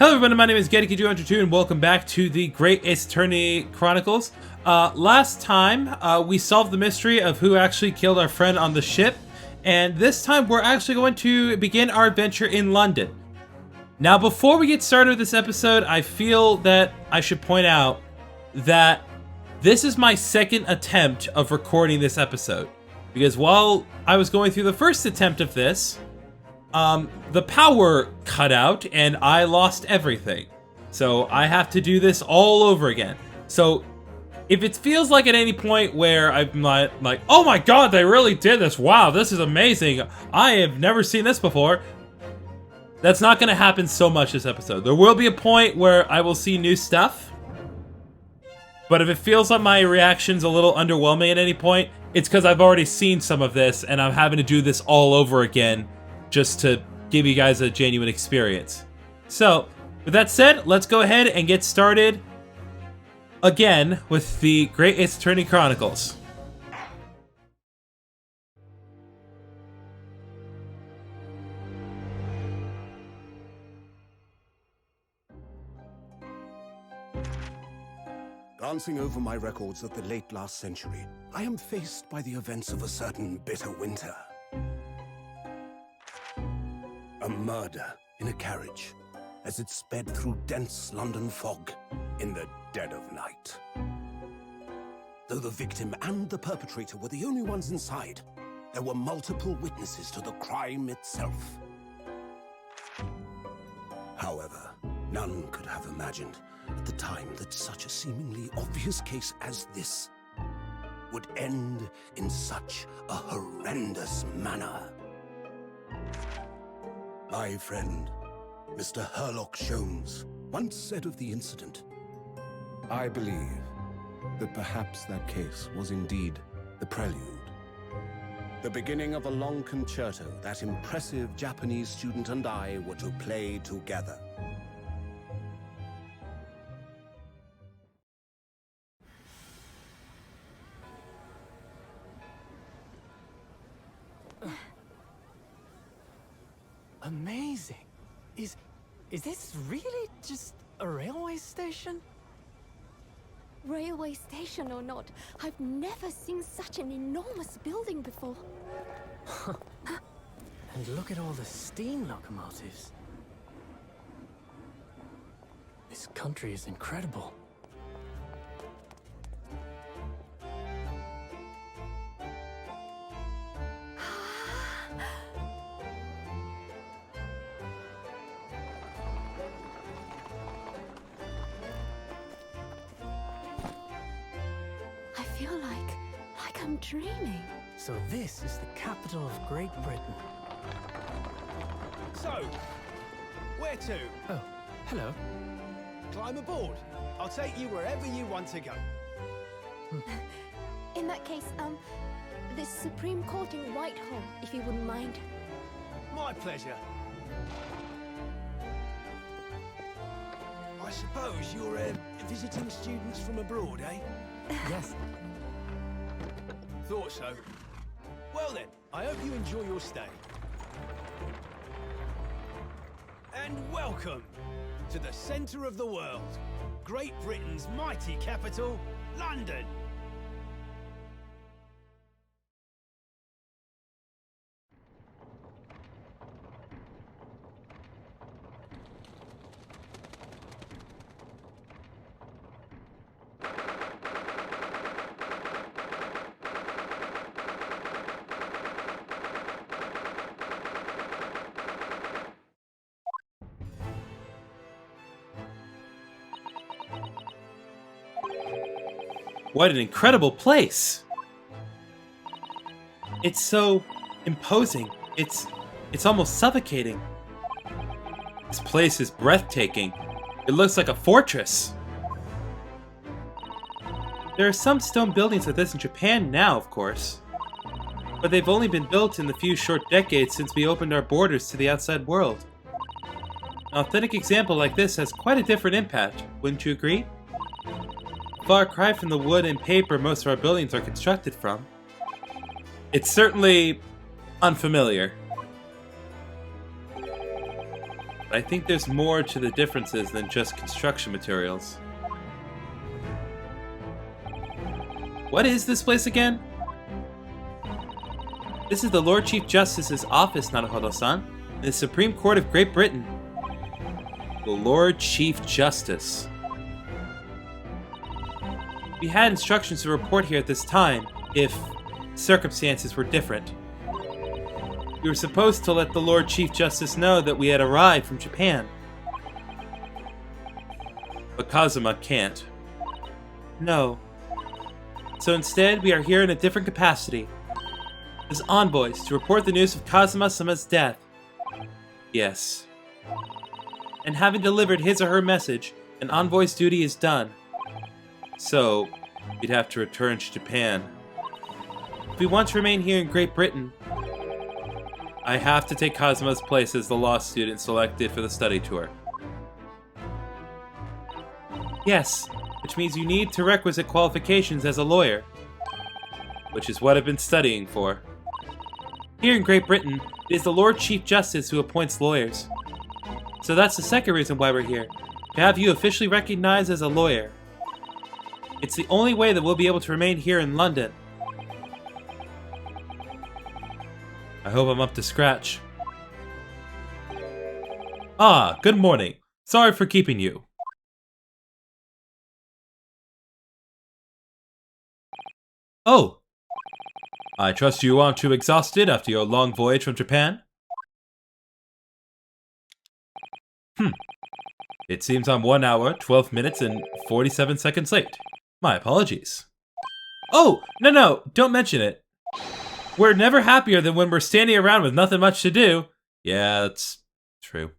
Hello everybody, my name is Getty202 and welcome back to the Great Ace Attorney Chronicles. Last time, we solved the mystery of who actually killed our friend on the ship, and this time we're actually going to begin our adventure in London. Now, before we get started with this episode, I feel that I should point out that this is my second attempt of recording this episode. Because while I was going through the first attempt of this, the power cut out and I lost everything. So I have to do this all over again. So if it feels like at any point where I'm like, oh my god, they really did this. Wow, this is amazing. I have never seen this before. That's not going to happen so much this episode. There will be a point where I will see new stuff. But if it feels like my reaction's a little underwhelming at any point, it's because I've already seen some of this and I'm having to do this all over again just to give you guys a genuine experience. So, with that said, let's go ahead and get started again with the Great Ace Attorney Chronicles. Glancing over my records of the late last century, I am faced by the events of a certain bitter winter. A murder in a carriage as it sped through dense London fog in the dead of night. Though the victim and the perpetrator were the only ones inside, there were multiple witnesses to the crime itself. However, none could have imagined at the time that such a seemingly obvious case as this would end in such a horrendous manner. My friend, Mr. Herlock Sholmes, once said of the incident, I believe that perhaps that case was indeed the prelude, the beginning of a long concerto that impressive Japanese student and I were to play together. Amazing. Is this really just a railway station? Railway station or not, I've never seen such an enormous building before. And look at all the steam locomotives. This country is incredible. I feel like I'm dreaming. So this is the capital of Great Britain. So, where to? Oh, hello. Climb aboard. I'll take you wherever you want to go. In that case, the Supreme Court in Whitehall, if you wouldn't mind. My pleasure. I suppose you're visiting students from abroad, eh? Yes. Thought so. Well then, I hope you enjoy your stay. And welcome to the centre of the world, Great Britain's mighty capital, London. What an incredible place! It's so imposing. It's almost suffocating. This place is breathtaking. It looks like a fortress. There are some stone buildings like this in Japan now, of course. But they've only been built in the few short decades since we opened our borders to the outside world. An authentic example like this has quite a different impact, wouldn't you agree? Far cry from the wood and paper most of our buildings are constructed from. It's certainly unfamiliar. I think there's more to the differences than just construction materials. What is this place again? This is the Lord Chief Justice's office, Naruhodo-san, in the Supreme Court of Great Britain. The Lord Chief Justice. We had instructions to report here at this time, if circumstances were different. We were supposed to let the Lord Chief Justice know that we had arrived from Japan. But Kazuma can't. No. So instead, we are here in a different capacity. As envoys to report the news of Kazuma-sama's death. Yes. And having delivered his or her message, an envoy's duty is done. So, you'd have to return to Japan. If we want to remain here in Great Britain, I have to take Kazuma's place as the law student selected for the study tour. Yes, which means you need prerequisite qualifications as a lawyer. Which is what I've been studying for. Here in Great Britain, it is the Lord Chief Justice who appoints lawyers. So that's the second reason why we're here, to have you officially recognized as a lawyer. It's the only way that we'll be able to remain here in London. I hope I'm up to scratch. Ah, good morning. Sorry for keeping you. Oh! I trust you aren't too exhausted after your long voyage from Japan? It seems I'm 1 hour, 12 minutes, and 47 seconds late. My apologies. Oh, no, don't mention it. We're never happier than when we're standing around with nothing much to do. Yeah, that's true.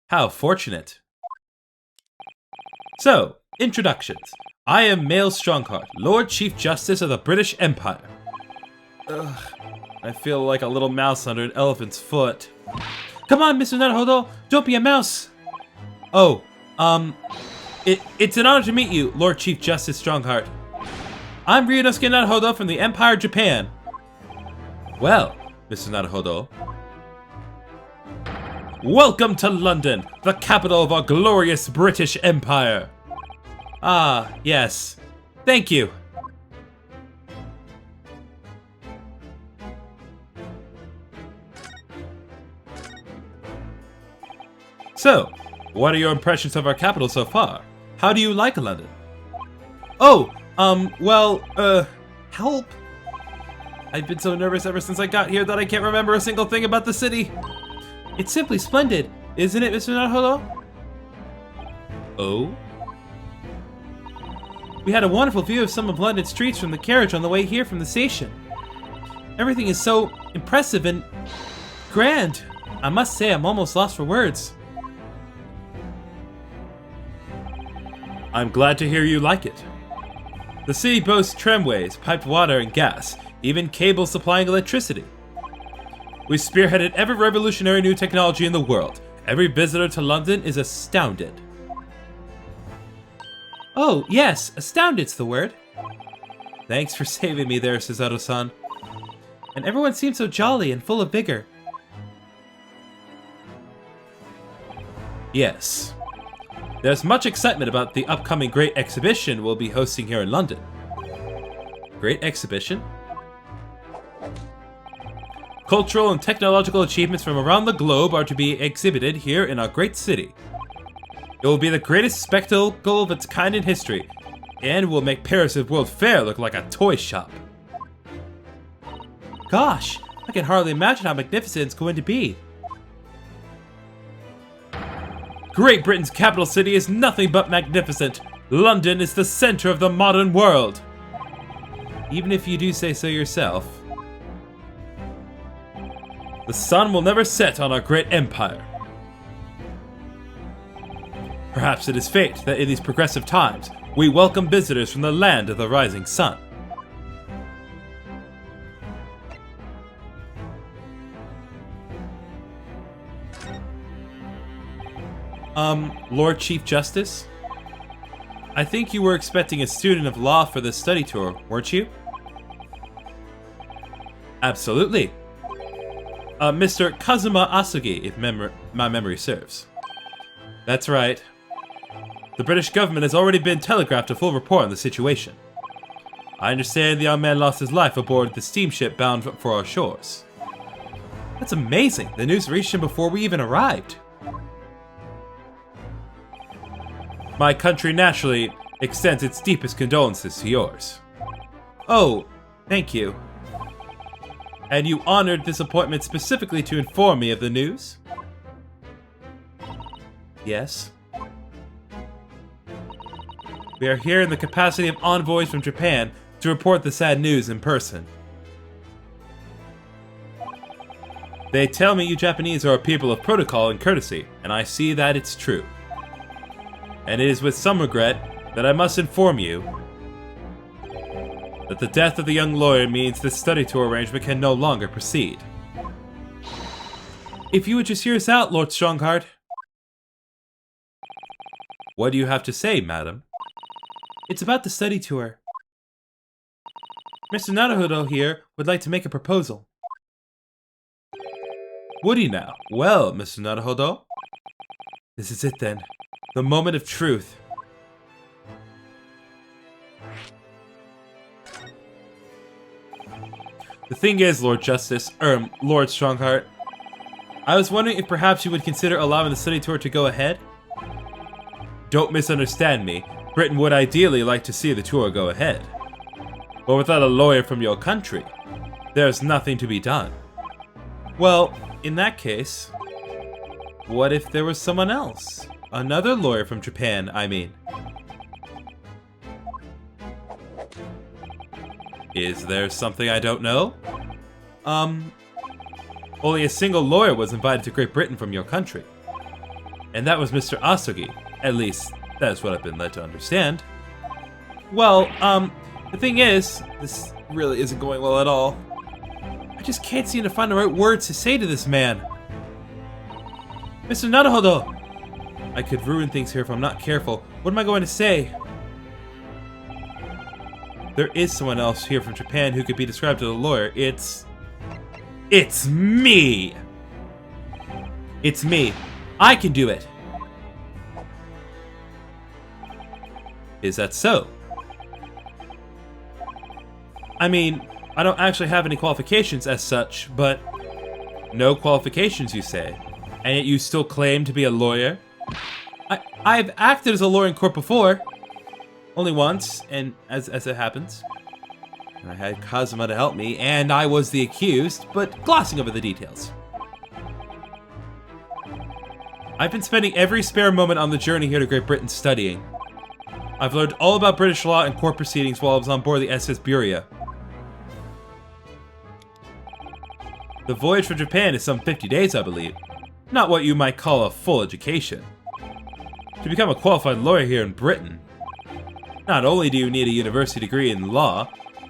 How fortunate. So, introductions. I am Miles Edgelord, Lord Chief Justice of the British Empire. Ugh, I feel like a little mouse under an elephant's foot. Come on, Mr. Naruhodo, don't be a mouse. Oh, it's an honor to meet you, Lord Chief Justice Strongheart. I'm Ryunosuke Naruhodo from the Empire of Japan. Well, Mr. Naruhodo. Welcome to London, the capital of our glorious British Empire. Ah, yes. Thank you. So, what are your impressions of our capital so far? How do you like London? Oh, help. I've been so nervous ever since I got here that I can't remember a single thing about the city. It's simply splendid, isn't it, Mr. Naruhodo? Oh? We had a wonderful view of some of London's streets from the carriage on the way here from the station. Everything is so impressive and grand. I must say I'm almost lost for words. I'm glad to hear you like it. The city boasts tramways, piped water and gas, even cables supplying electricity. We've spearheaded every revolutionary new technology in the world. Every visitor to London is astounded. Oh, yes, astounded's the word. Thanks for saving me there, Suzaru-san. And everyone seems so jolly and full of vigor. Yes. There's much excitement about the upcoming Great Exhibition we'll be hosting here in London. Great Exhibition? Cultural and technological achievements from around the globe are to be exhibited here in our great city. It will be the greatest spectacle of its kind in history, and will make Paris' World Fair look like a toy shop. Gosh, I can hardly imagine how magnificent it's going to be. Great Britain's capital city is nothing but magnificent. London is the center of the modern world. Even if you do say so yourself. The sun will never set on our great empire. Perhaps it is fate that in these progressive times, we welcome visitors from the land of the rising sun. Lord Chief Justice? I think you were expecting a student of law for this study tour, weren't you? Absolutely. Mr. Kazuma Asugi, if my memory serves. That's right. The British government has already been telegraphed a full report on the situation. I understand the young man lost his life aboard the steamship bound for our shores. That's amazing. The news reached him before we even arrived. My country naturally extends its deepest condolences to yours. Oh, thank you. And you honored this appointment specifically to inform me of the news? Yes. We are here in the capacity of envoys from Japan to report the sad news in person. They tell me you Japanese are a people of protocol and courtesy, and I see that it's true. And it is with some regret that I must inform you that the death of the young lawyer means this study tour arrangement can no longer proceed. If you would just hear us out, Lord Strongheart. What do you have to say, madam? It's about the study tour. Mr. Naruhodo here would like to make a proposal. Would he now? Well, Mr. Naruhodo. This is it then. The moment of truth. The thing is, Lord Justice, Lord Strongheart, I was wondering if perhaps you would consider allowing the study tour to go ahead? Don't misunderstand me. Britain would ideally like to see the tour go ahead. But without a lawyer from your country, there's nothing to be done. Well, in that case, what if there was someone else? Another lawyer from Japan, I mean. Is there something I don't know? Only a single lawyer was invited to Great Britain from your country. And that was Mr. Asugi. At least, that is what I've been led to understand. Well, the thing is, this really isn't going well at all. I just can't seem to find the right words to say to this man. Mr. Naruhodo! I could ruin things here if I'm not careful. What am I going to say? There is someone else here from Japan who could be described as a lawyer. It's me! It's me. I can do it! Is that so? I mean, I don't actually have any qualifications as such, but... No qualifications, you say? And yet you still claim to be a lawyer? I've acted as a lawyer in court before. Only once, and as it happens. I had Kazuma to help me, and I was the accused, but glossing over the details. I've been spending every spare moment on the journey here to Great Britain studying. I've learned all about British law and court proceedings while I was on board the SS Buria. The voyage from Japan is some 50 days, I believe. Not what you might call a full education. To become a qualified lawyer here in Britain, not only do you need a university degree in law,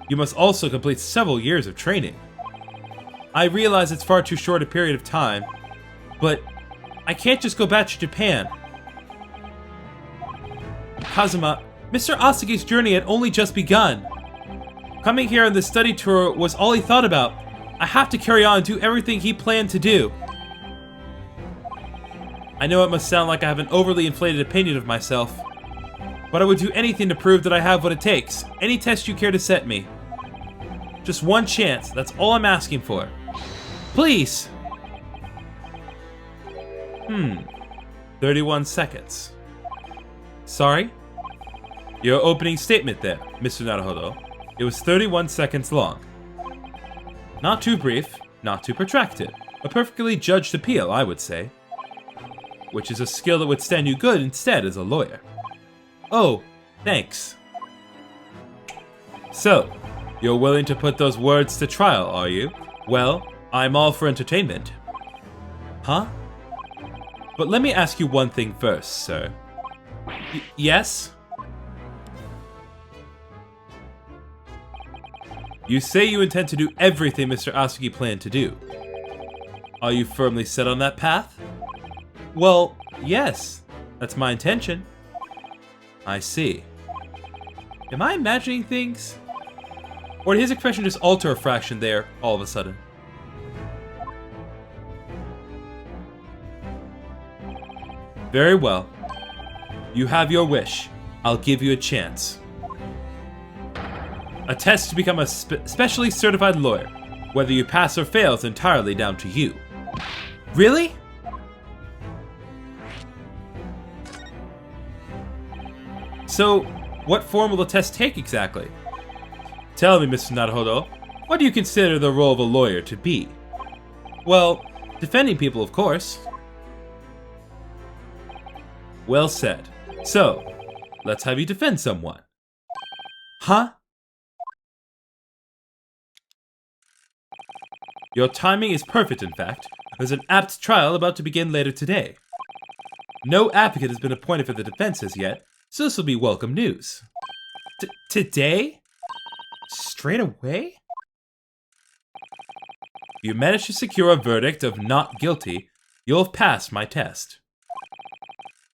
you must also complete several years of training. I realize it's far too short a period of time, but I can't just go back to Japan. Kazuma, Mr. Asugi's journey had only just begun. Coming here on this study tour was all he thought about. I have to carry on and do everything he planned to do. I know it must sound like I have an overly inflated opinion of myself, but I would do anything to prove that I have what it takes. Any test you care to set me. Just one chance, that's all I'm asking for. Please! 31 seconds. Sorry? Your opening statement there, Mr. Naruhodo. It was 31 seconds long. Not too brief, not too protracted. A perfectly judged appeal, I would say. Which is a skill that would stand you good instead as a lawyer. Oh, thanks. So, you're willing to put those words to trial, are you? Well, I'm all for entertainment. Huh? But let me ask you one thing first, sir. Yes? You say you intend to do everything Mr. Asugi planned to do. Are you firmly set on that path? Well, yes. That's my intention. I see. Am I imagining things? Or did his expression just alter a fraction there, all of a sudden? Very well. You have your wish. I'll give you a chance. A test to become a specially certified lawyer. Whether you pass or fail is entirely down to you. Really? So, what form will the test take exactly? Tell me, Mr. Naruhodo, what do you consider the role of a lawyer to be? Well, defending people, of course. Well said. So, let's have you defend someone. Huh? Your timing is perfect, in fact. There's an apt trial about to begin later today. No advocate has been appointed for the defense as yet, so this will be welcome news. Today? Straight away? If you manage to secure a verdict of not guilty, you'll have passed my test.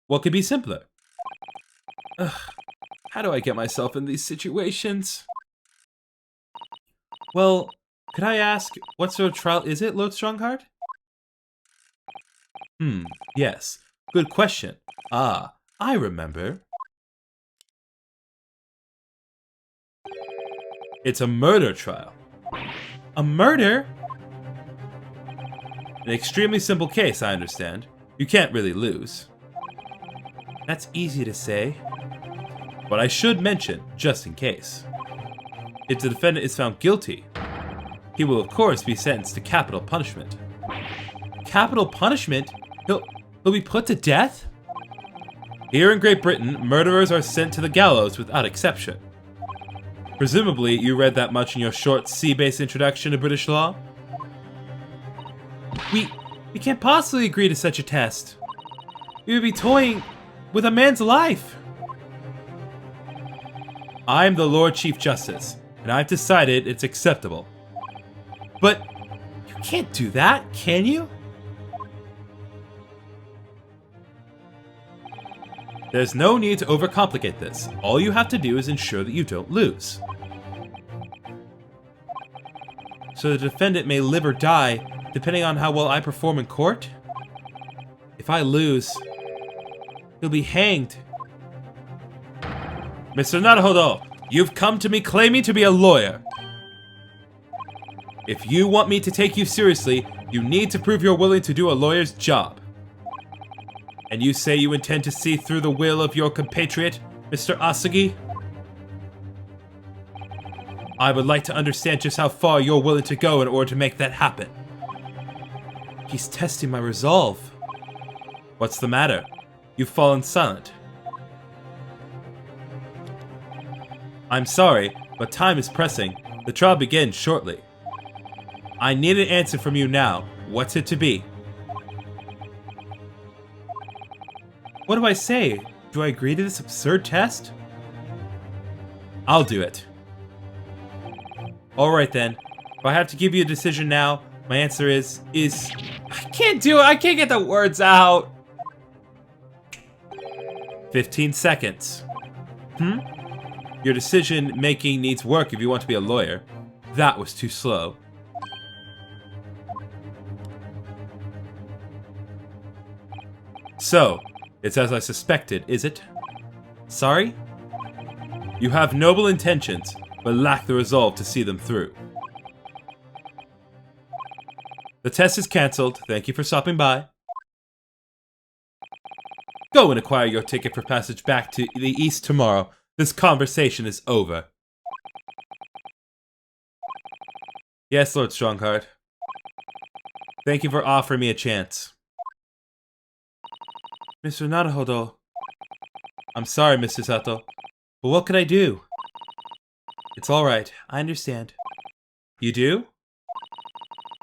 What could be simpler? Ugh, how do I get myself in these situations? Well, could I ask, what sort of trial is it, Lord Strongheart? Yes. Good question. Ah, I remember. It's a murder trial. A murder? An extremely simple case, I understand. You can't really lose. That's easy to say. But I should mention, just in case. If the defendant is found guilty, he will of course be sentenced to capital punishment. Capital punishment? He'll be put to death? Here in Great Britain, murderers are sent to the gallows without exception. Presumably, you read that much in your short sea-based introduction to British law? We can't possibly agree to such a test. We would be toying with a man's life. I am the Lord Chief Justice, and I've decided it's acceptable. But you can't do that, can you? There's no need to overcomplicate this. All you have to do is ensure that you don't lose. So the defendant may live or die, depending on how well I perform in court? If I lose, he'll be hanged. Mr. Naruhodo, you've come to me claiming to be a lawyer. If you want me to take you seriously, you need to prove you're willing to do a lawyer's job. And you say you intend to see through the will of your compatriot, Mr. Asagi? I would like to understand just how far you're willing to go in order to make that happen. He's testing my resolve. What's the matter? You've fallen silent. I'm sorry, but time is pressing. The trial begins shortly. I need an answer from you now. What's it to be? What do I say? Do I agree to this absurd test? I'll do it. Alright then. If I have to give you a decision now, my answer is... I can't do it! I can't get the words out! 15 seconds. Your decision making needs work if you want to be a lawyer. That was too slow. So, it's as I suspected, is it? Sorry? You have noble intentions, but lack the resolve to see them through. The test is cancelled. Thank you for stopping by. Go and acquire your ticket for passage back to the East tomorrow. This conversation is over. Yes, Lord Strongheart. Thank you for offering me a chance. Mr. Naruhodo. I'm sorry, Mr. Sato, but what could I do? It's alright, I understand. You do?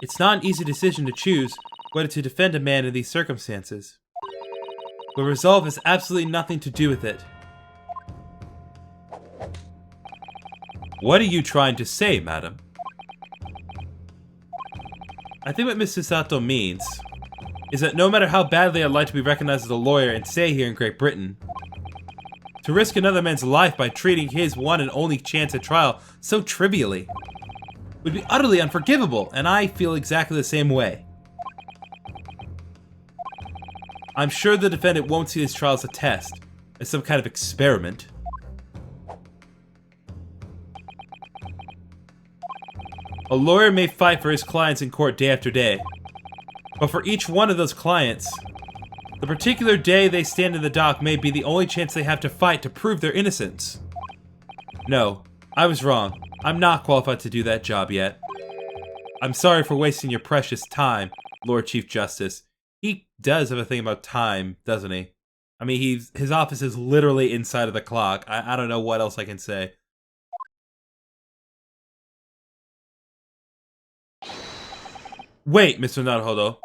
It's not an easy decision to choose whether to defend a man in these circumstances. But resolve has absolutely nothing to do with it. What are you trying to say, madam? I think what Mr. Sato means is that no matter how badly I'd like to be recognized as a lawyer and stay here in Great Britain, to risk another man's life by treating his one and only chance at trial so trivially would be utterly unforgivable, and I feel exactly the same way. I'm sure the defendant won't see this trial as a test, as some kind of experiment. A lawyer may fight for his clients in court day after day, but for each one of those clients, the particular day they stand in the dock may be the only chance they have to fight to prove their innocence. No, I was wrong. I'm not qualified to do that job yet. I'm sorry for wasting your precious time, Lord Chief Justice. He does have a thing about time, doesn't he? I mean, his office is literally inside of the clock. I don't know what else I can say. Wait, Mr. Naruhodo.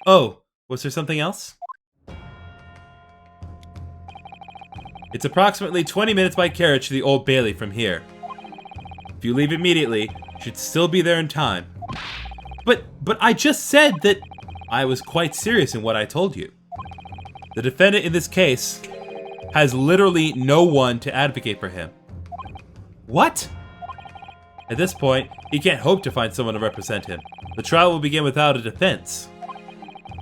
Oh, was there something else? It's approximately 20 minutes by carriage to the Old Bailey from here. If you leave immediately, you should still be there in time. But I just said that I was quite serious in what I told you. The defendant in this case has literally no one to advocate for him. What? At this point, he can't hope to find someone to represent him. The trial will begin without a defense.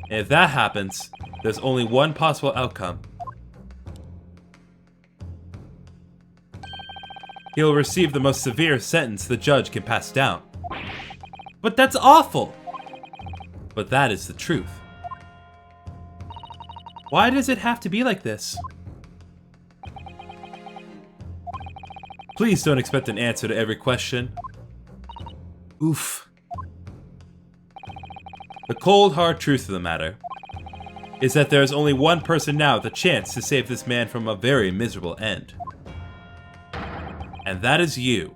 And if that happens, there's only one possible outcome. He'll receive the most severe sentence the judge can pass down. But that's awful! But that is the truth. Why does it have to be like this? Please don't expect an answer to every question. Oof. The cold, hard truth of the matter is that there is only one person now with a chance to save this man from a very miserable end. And that is you.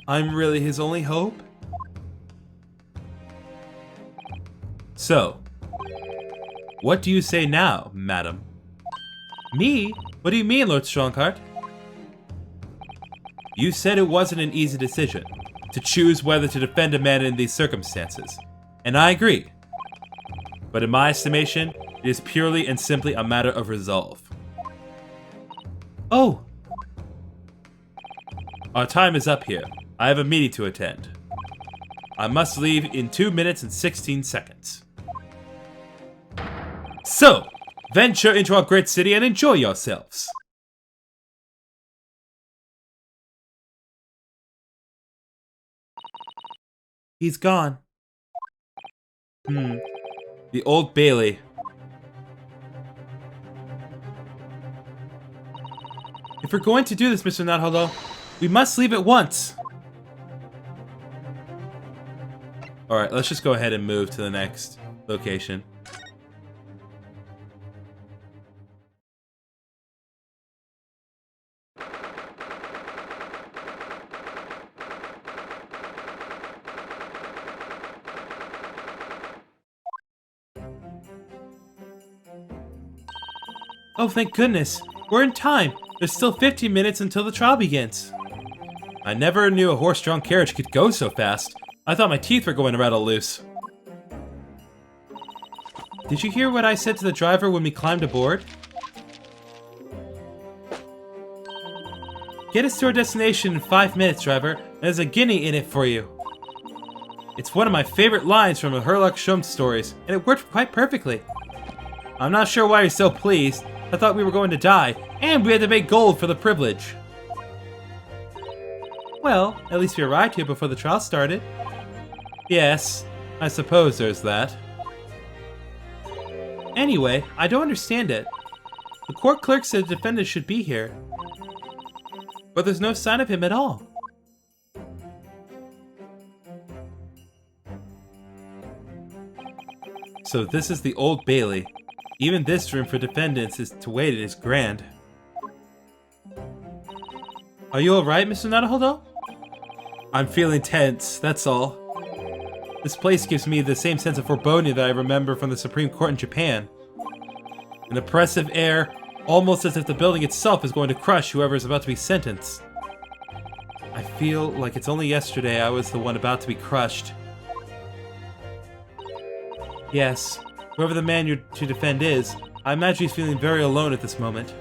I'm really his only hope? So, what do you say now, madam? Me? What do you mean, Lord Strongheart? You said it wasn't an easy decision to choose whether to defend a man in these circumstances, and I agree. But in my estimation, it is purely and simply a matter of resolve. Oh! Our time is up here. I have a meeting to attend. I must leave in 2 minutes and 16 seconds. So, venture into our great city and enjoy yourselves. He's gone. The Old Bailey. If we're going to do this, Mr. Naruhodo, we must leave at once. Alright, let's just go ahead and move to the next location. Oh, thank goodness. We're in time. There's still 15 minutes until the trial begins. I never knew a horse-drawn carriage could go so fast. I thought my teeth were going to rattle loose. Did you hear what I said to the driver when we climbed aboard? Get us to our destination in 5 minutes, driver. There's a guinea in it for you. It's one of my favorite lines from the Herlock Sholmes stories, and it worked quite perfectly. I'm not sure why you're so pleased. I thought we were going to die, and we had to make gold for the privilege. Well, at least we arrived here before the trial started. Yes, I suppose there's that. Anyway, I don't understand it. The court clerk said the defendant should be here, but there's no sign of him at all. So this is the Old Bailey. Even this room for defendants is to wait is grand. Are you alright, Mr. Naruhodo? I'm feeling tense, that's all. This place gives me the same sense of foreboding that I remember from the Supreme Court in Japan. An oppressive air, almost as if the building itself is going to crush whoever is about to be sentenced. I feel like it's only yesterday I was the one about to be crushed. Yes, whoever the man you're to defend is, I imagine he's feeling very alone at this moment.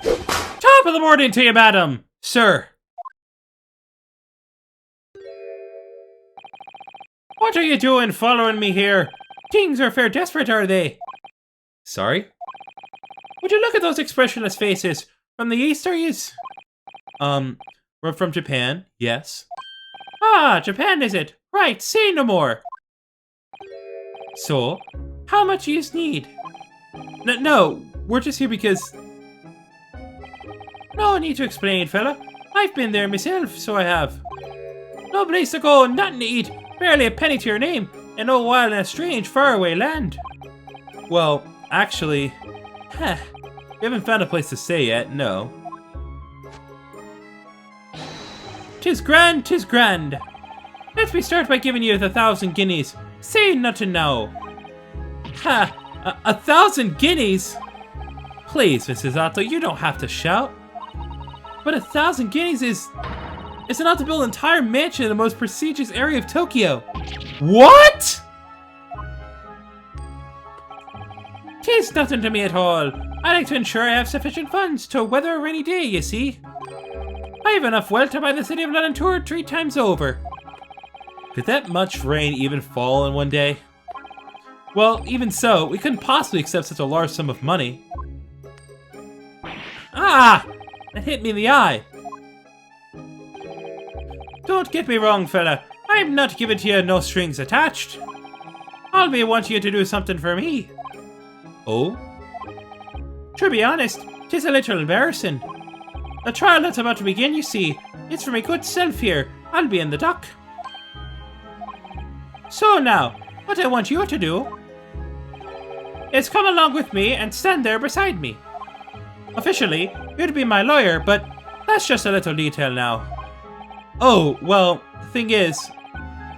Top of the morning to you, madam! Sir! What are you doing following me here? Things are fair desperate, are they? Sorry? Would you look at those expressionless faces? From the east, are yous? We're from Japan, yes. Ah, Japan is it? Right, say no more. So, how much do yous need? No, we're just here because... No need to explain, fella. I've been there myself, so I have. No place to go, nothing to eat, barely a penny to your name, and all while in a strange, faraway land. Well, actually, we haven't found a place to stay yet, no. 'Tis grand, 'tis grand. Let me start by giving you 1,000 guineas. Say nothing now. Ha! 1,000 guineas? Please, Mrs. Otto, you don't have to shout. But 1,000 guineas is enough to build an entire mansion in the most prestigious area of Tokyo. What? 'Tis nothing to me at all. I like to ensure I have sufficient funds to weather a rainy day, you see. I have enough wealth to buy the city of London toured 3 times over. Could that much rain even fall in one day? Well, even so, we couldn't possibly accept such a large sum of money. Ah! That hit me in the eye. Don't get me wrong, fella. I'm not giving to you no strings attached. I'll be wanting you to do something for me. Oh? To be honest, 'tis a little embarrassing. The trial that's about to begin, you see, it's for my good self here. I'll be in the dock. So now, what I want you to do is come along with me and stand there beside me. Officially, you'd be my lawyer, but that's just a little detail now. Oh, well, the thing is,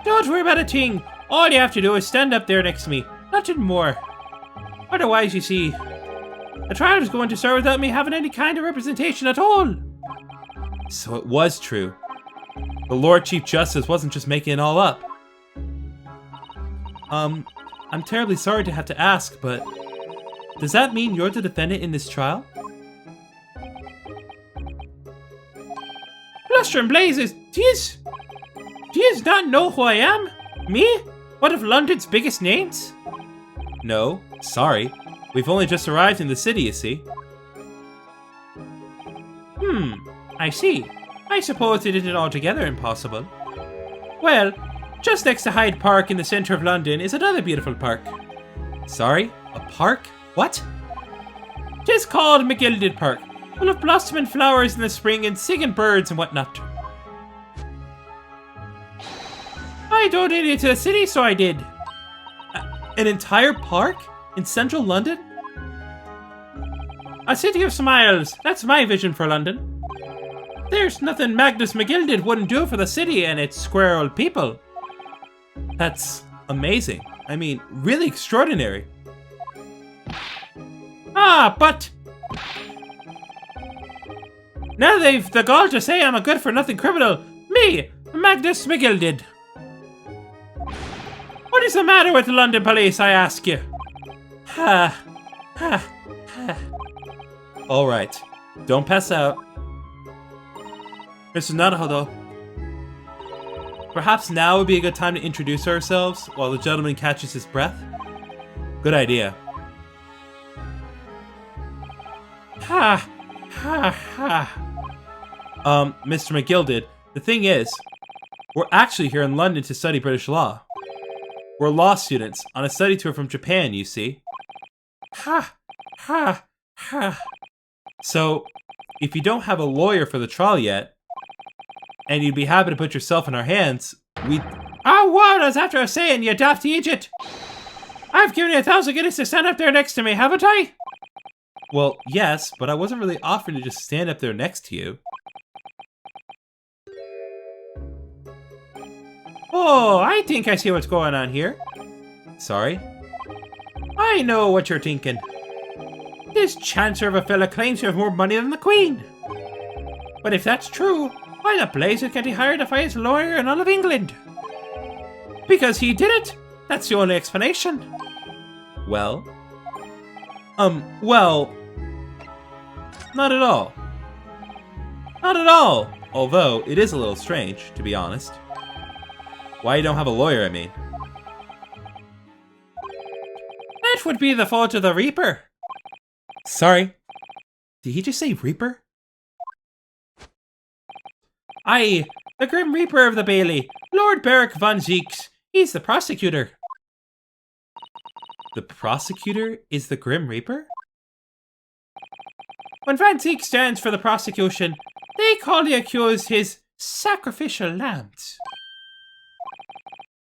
don't worry about a thing. All you have to do is stand up there next to me. Nothing more. Otherwise, you see, the trial is going to start without me having any kind of representation at all. So it was true. The Lord Chief Justice wasn't just making it all up. I'm terribly sorry to have to ask, but does that mean you're the defendant in this trial? Bluster and blazes, do you not know who I am? Me? One of London's biggest names? No, sorry. We've only just arrived in the city, you see. I see. I suppose it isn't altogether impossible. Well, just next to Hyde Park in the centre of London is another beautiful park. Sorry? A park? What? 'Tis called McGilded Park, full of blossoming flowers in the spring and singing birds and whatnot. I donated to the city, so I did. An entire park? In central London? A city of smiles. That's my vision for London. There's nothing Magnus McGilded wouldn't do for the city and its square old people. That's amazing. I mean, really extraordinary. Ah, but now they've the gall to say I'm a good-for-nothing criminal. Me, Magnus McGilded. What is the matter with the London police, I ask you? All right, don't pass out. Mr. Naruhodo, perhaps now would be a good time to introduce ourselves while the gentleman catches his breath? Good idea. Mr. McGilded, the thing is, we're actually here in London to study British law. We're law students on a study tour from Japan, you see. So, if you don't have a lawyer for the trial yet, and you'd be happy to put yourself in our hands, we'd... Oh, what? As after I was saying, you daft idiot! I've given you 1,000 guineas to stand up there next to me, haven't I? Well, yes, but I wasn't really offering to just stand up there next to you. Oh, I think I see what's going on here. Sorry? I know what you're thinking. This chancer of a fella claims to have more money than the Queen. But if that's true, why the blazes can't he hire the finest lawyer in all of England? Because he did it! That's the only explanation. Well? Well... Not at all. Not at all! Although, it is a little strange, to be honest. Why you don't have a lawyer, I mean. It would be the fault of the Reaper. Sorry. Did he just say Reaper? Aye, the Grim Reaper of the Bailey, Lord Beric von Zieks. He's the prosecutor. The prosecutor is the Grim Reaper? When Van Zieks stands for the prosecution, they call the accused his sacrificial lambs.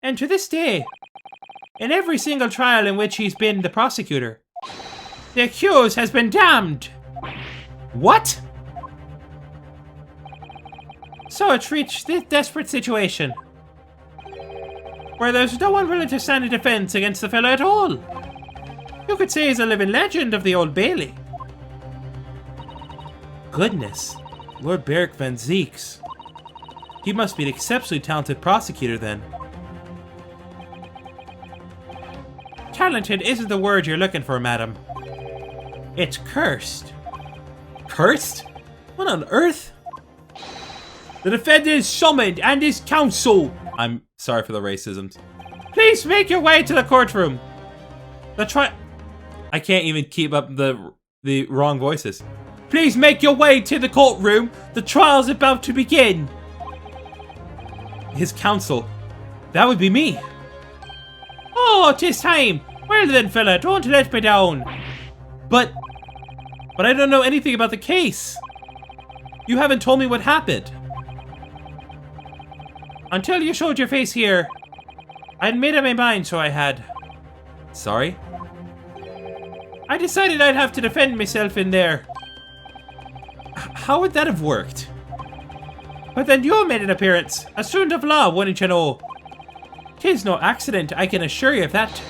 And to this day, in every single trial in which he's been the prosecutor, the accused has been damned. What? So it's reached this desperate situation, where there's no one willing to stand in defense against the fellow at all. You could say he's a living legend of the Old Bailey. Goodness, Lord Beric van Zieks. He must be an exceptionally talented prosecutor then. Talented isn't the word you're looking for, madam. It's cursed. Cursed? What on earth? The defendant is summoned and his counsel. I'm sorry for the racism. Please make your way to the courtroom. I can't even keep up the wrong voices. Please make your way to the courtroom. The trial's about to begin. His counsel. That would be me. Oh, 'tis time. Well then, fella, don't let me down. But I don't know anything about the case. You haven't told me what happened. Until you showed your face here, I'd made up my mind, so I had. Sorry? I decided I'd have to defend myself in there. How would that have worked? But then you made an appearance. A student of law, wouldn't you know? 'Tis no accident, I can assure you of that.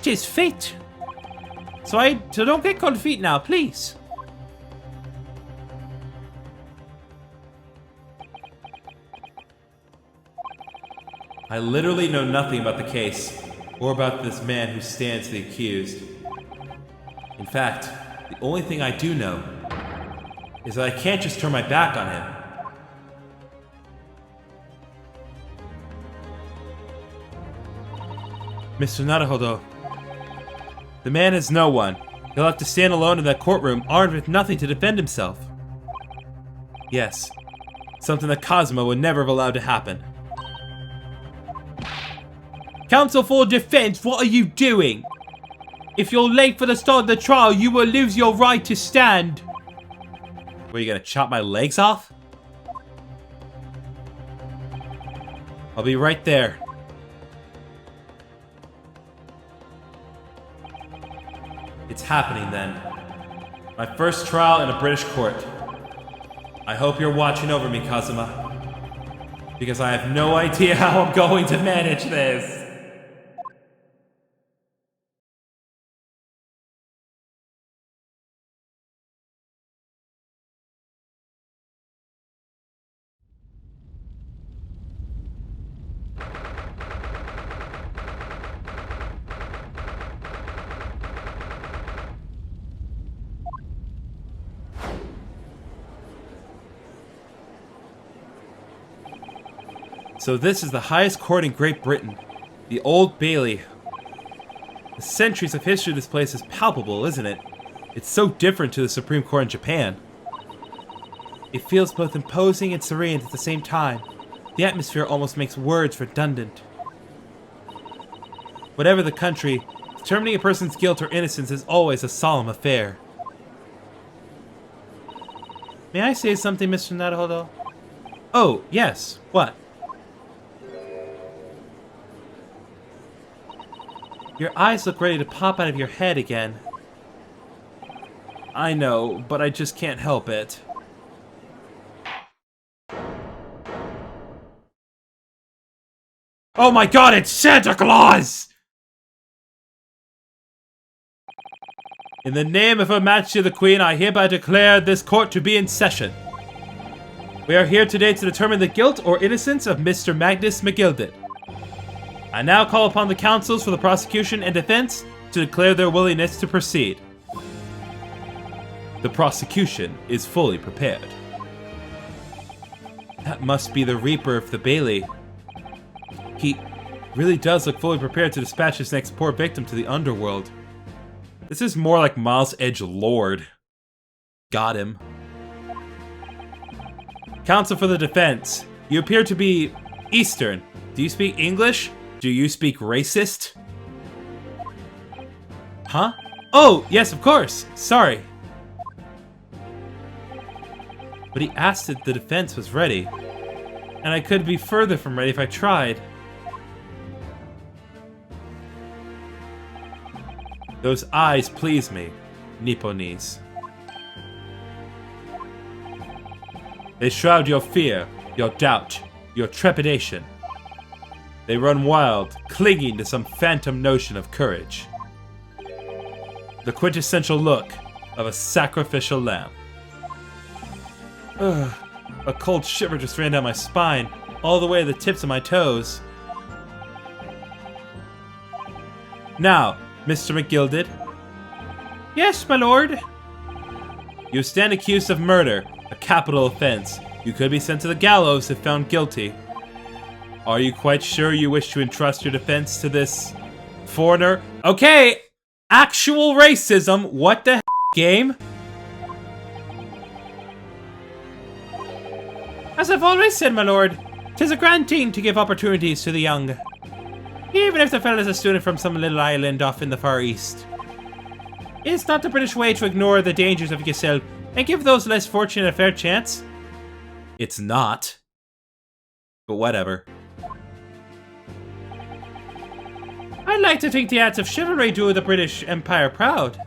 'Tis fate. So don't get cold feet now, please. I literally know nothing about the case, or about this man who stands the accused. In fact, the only thing I do know is that I can't just turn my back on him. Mr. Naruhodo, the man is no one. He'll have to stand alone in that courtroom, armed with nothing to defend himself. Yes, something that Cosmo would never have allowed to happen. Counsel for defense, what are you doing? If you're late for the start of the trial, you will lose your right to stand. What, are you gonna chop my legs off? I'll be right there. It's happening then. My first trial in a British court. I hope you're watching over me, Kazuma. Because I have no idea how I'm going to manage this. So this is the highest court in Great Britain, the Old Bailey. The centuries of history of this place is palpable, isn't it? It's so different to the Supreme Court in Japan. It feels both imposing and serene at the same time. The atmosphere almost makes words redundant. Whatever the country, determining a person's guilt or innocence is always a solemn affair. May I say something, Mr. Naruhodo? Oh, yes. What? Your eyes look ready to pop out of your head again. I know, but I just can't help it. Oh my god, it's Santa Claus! In the name of Her Majesty the Queen, I hereby declare this court to be in session. We are here today to determine the guilt or innocence of Mr. Magnus McGilded. I now call upon the counsels for the prosecution and defense to declare their willingness to proceed. The prosecution is fully prepared. That must be the Reaper of the Bailey. He really does look fully prepared to dispatch his next poor victim to the underworld. This is more like Miles Edgelord. Got him. Counsel for the defense. You appear to be Eastern. Do you speak English? Do you speak racist? Huh? Oh, yes, of course. Sorry. But he asked if the defense was ready. And I could be further from ready if I tried. Those eyes please me, Nipponese. They shroud your fear, your doubt, your trepidation. They run wild, clinging to some phantom notion of courage. The quintessential look of a sacrificial lamb. Ugh, a cold shiver just ran down my spine, all the way to the tips of my toes. Now, Mr. McGilded. Yes, my lord. You stand accused of murder, a capital offense. You could be sent to the gallows if found guilty. Are you quite sure you wish to entrust your defense to this foreigner? Okay, actual racism. What the game? As I've always said, my lord, 'tis a grand thing to give opportunities to the young. Even if the fella's a student from some little island off in the Far East. It's not the British way to ignore the dangers of yourself and give those less fortunate a fair chance. It's not. But whatever. I'd like to think the acts of chivalry do the British Empire proud.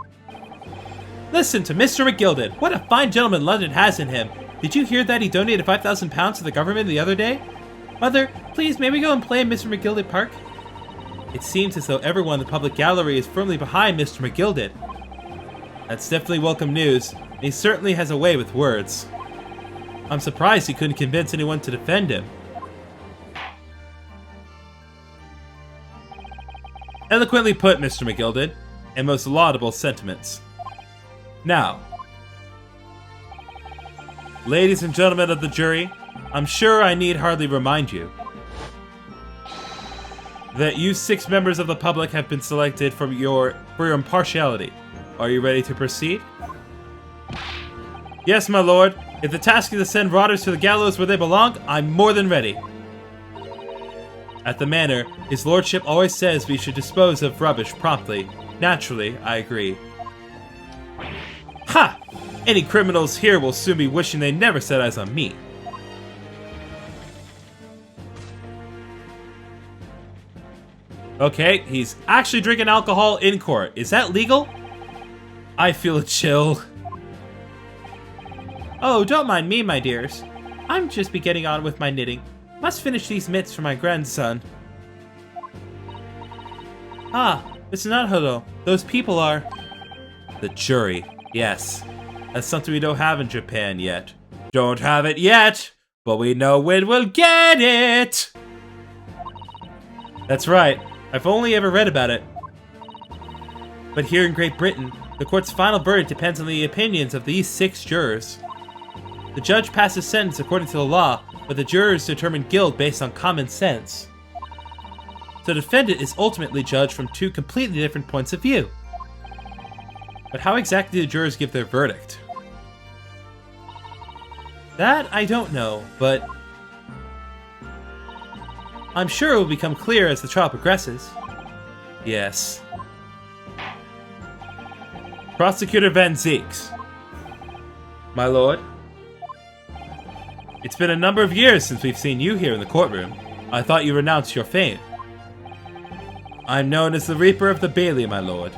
Listen to Mr. McGilded. What a fine gentleman London has in him. Did you hear that he donated £5,000 to the government the other day? Mother, please, may we go and play in Mr. McGilded Park? It seems as though everyone in the public gallery is firmly behind Mr. McGilded. That's definitely welcome news, and he certainly has a way with words. I'm surprised he couldn't convince anyone to defend him. Eloquently put, Mr. McGilded, and most laudable sentiments. Now, ladies and gentlemen of the jury, I'm sure I need hardly remind you that you 6 members of the public have been selected for your impartiality. Are you ready to proceed? Yes, my lord. If the task is to send rotters to the gallows where they belong, I'm more than ready. At the manor, his lordship always says we should dispose of rubbish promptly. Naturally, I agree. Ha! Any criminals here will soon be wishing they never set eyes on me. Okay, he's actually drinking alcohol in court. Is that legal? I feel a chill. Oh, don't mind me, my dears. I'm just getting on with my knitting. Must finish these mitts for my grandson. Ah, Mr. Naruhodo, those people are... The jury, yes. That's something we don't have in Japan yet. Don't have it yet, but we know when we'll get it! That's right. I've only ever read about it. But here in Great Britain, the court's final verdict depends on the opinions of these 6 jurors. The judge passes sentence according to the law, but the jurors determine guilt based on common sense. So the defendant is ultimately judged from 2 completely different points of view. But how exactly do the jurors give their verdict? That I don't know, but I'm sure it will become clear as the trial progresses. Yes. Prosecutor Van Zeeks. My lord. It's been a number of years since we've seen you here in the courtroom. I thought you renounced your fame. I'm known as the Reaper of the Bailey, my lord.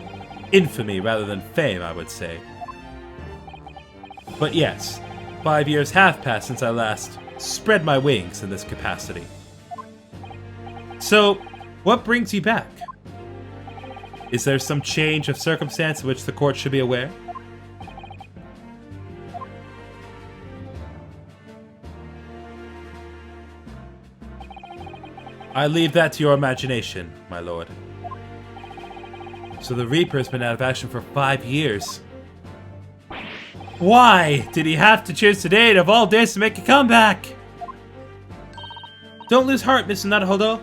Infamy rather than fame, I would say. But yes, 5 years have passed since I last spread my wings in this capacity. So, what brings you back? Is there some change of circumstance of which the court should be aware? I leave that to your imagination, my lord. So the Reaper's been out of action for 5 years. Why did he have to choose today of all days to make a comeback? Don't lose heart, Mr. Naruhodo.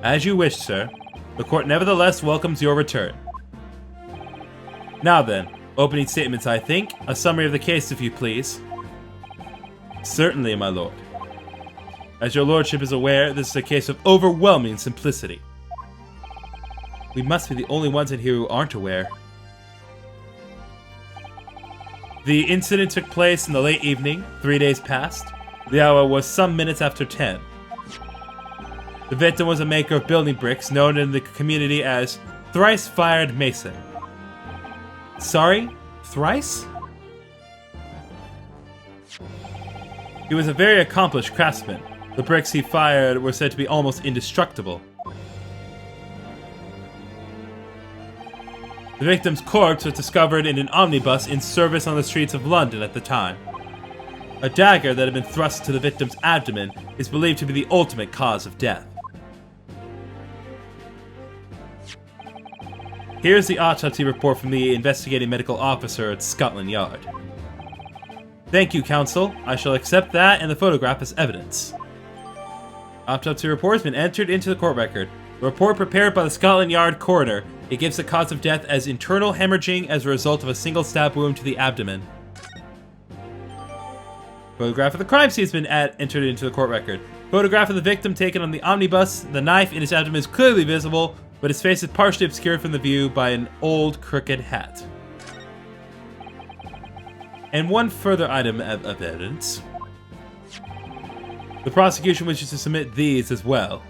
As you wish, sir. The court nevertheless welcomes your return. Now then, opening statements, I think. A summary of the case, if you please. Certainly, my lord. As your lordship is aware, this is a case of overwhelming simplicity. We must be the only ones in here who aren't aware. The incident took place in the late evening, 3 days past. The hour was some minutes after 10. The victim was a maker of building bricks known in the community as Thrice Fired Mason. Sorry? Thrice? He was a very accomplished craftsman. The bricks he fired were said to be almost indestructible. The victim's corpse was discovered in an omnibus in service on the streets of London at the time. A dagger that had been thrust to the victim's abdomen is believed to be the ultimate cause of death. Here's the autopsy report from the investigating medical officer at Scotland Yard. Thank you, counsel. I shall accept that and the photograph as evidence. Autopsy report has been entered into the court record. The report prepared by the Scotland Yard coroner. It gives the cause of death as internal hemorrhaging as a result of a single stab wound to the abdomen. Photograph of the crime scene has been entered into the court record. Photograph of the victim taken on the omnibus. The knife in his abdomen is clearly visible, but his face is partially obscured from the view by an old crooked hat. And one further item of evidence. The prosecution wishes to submit these as well.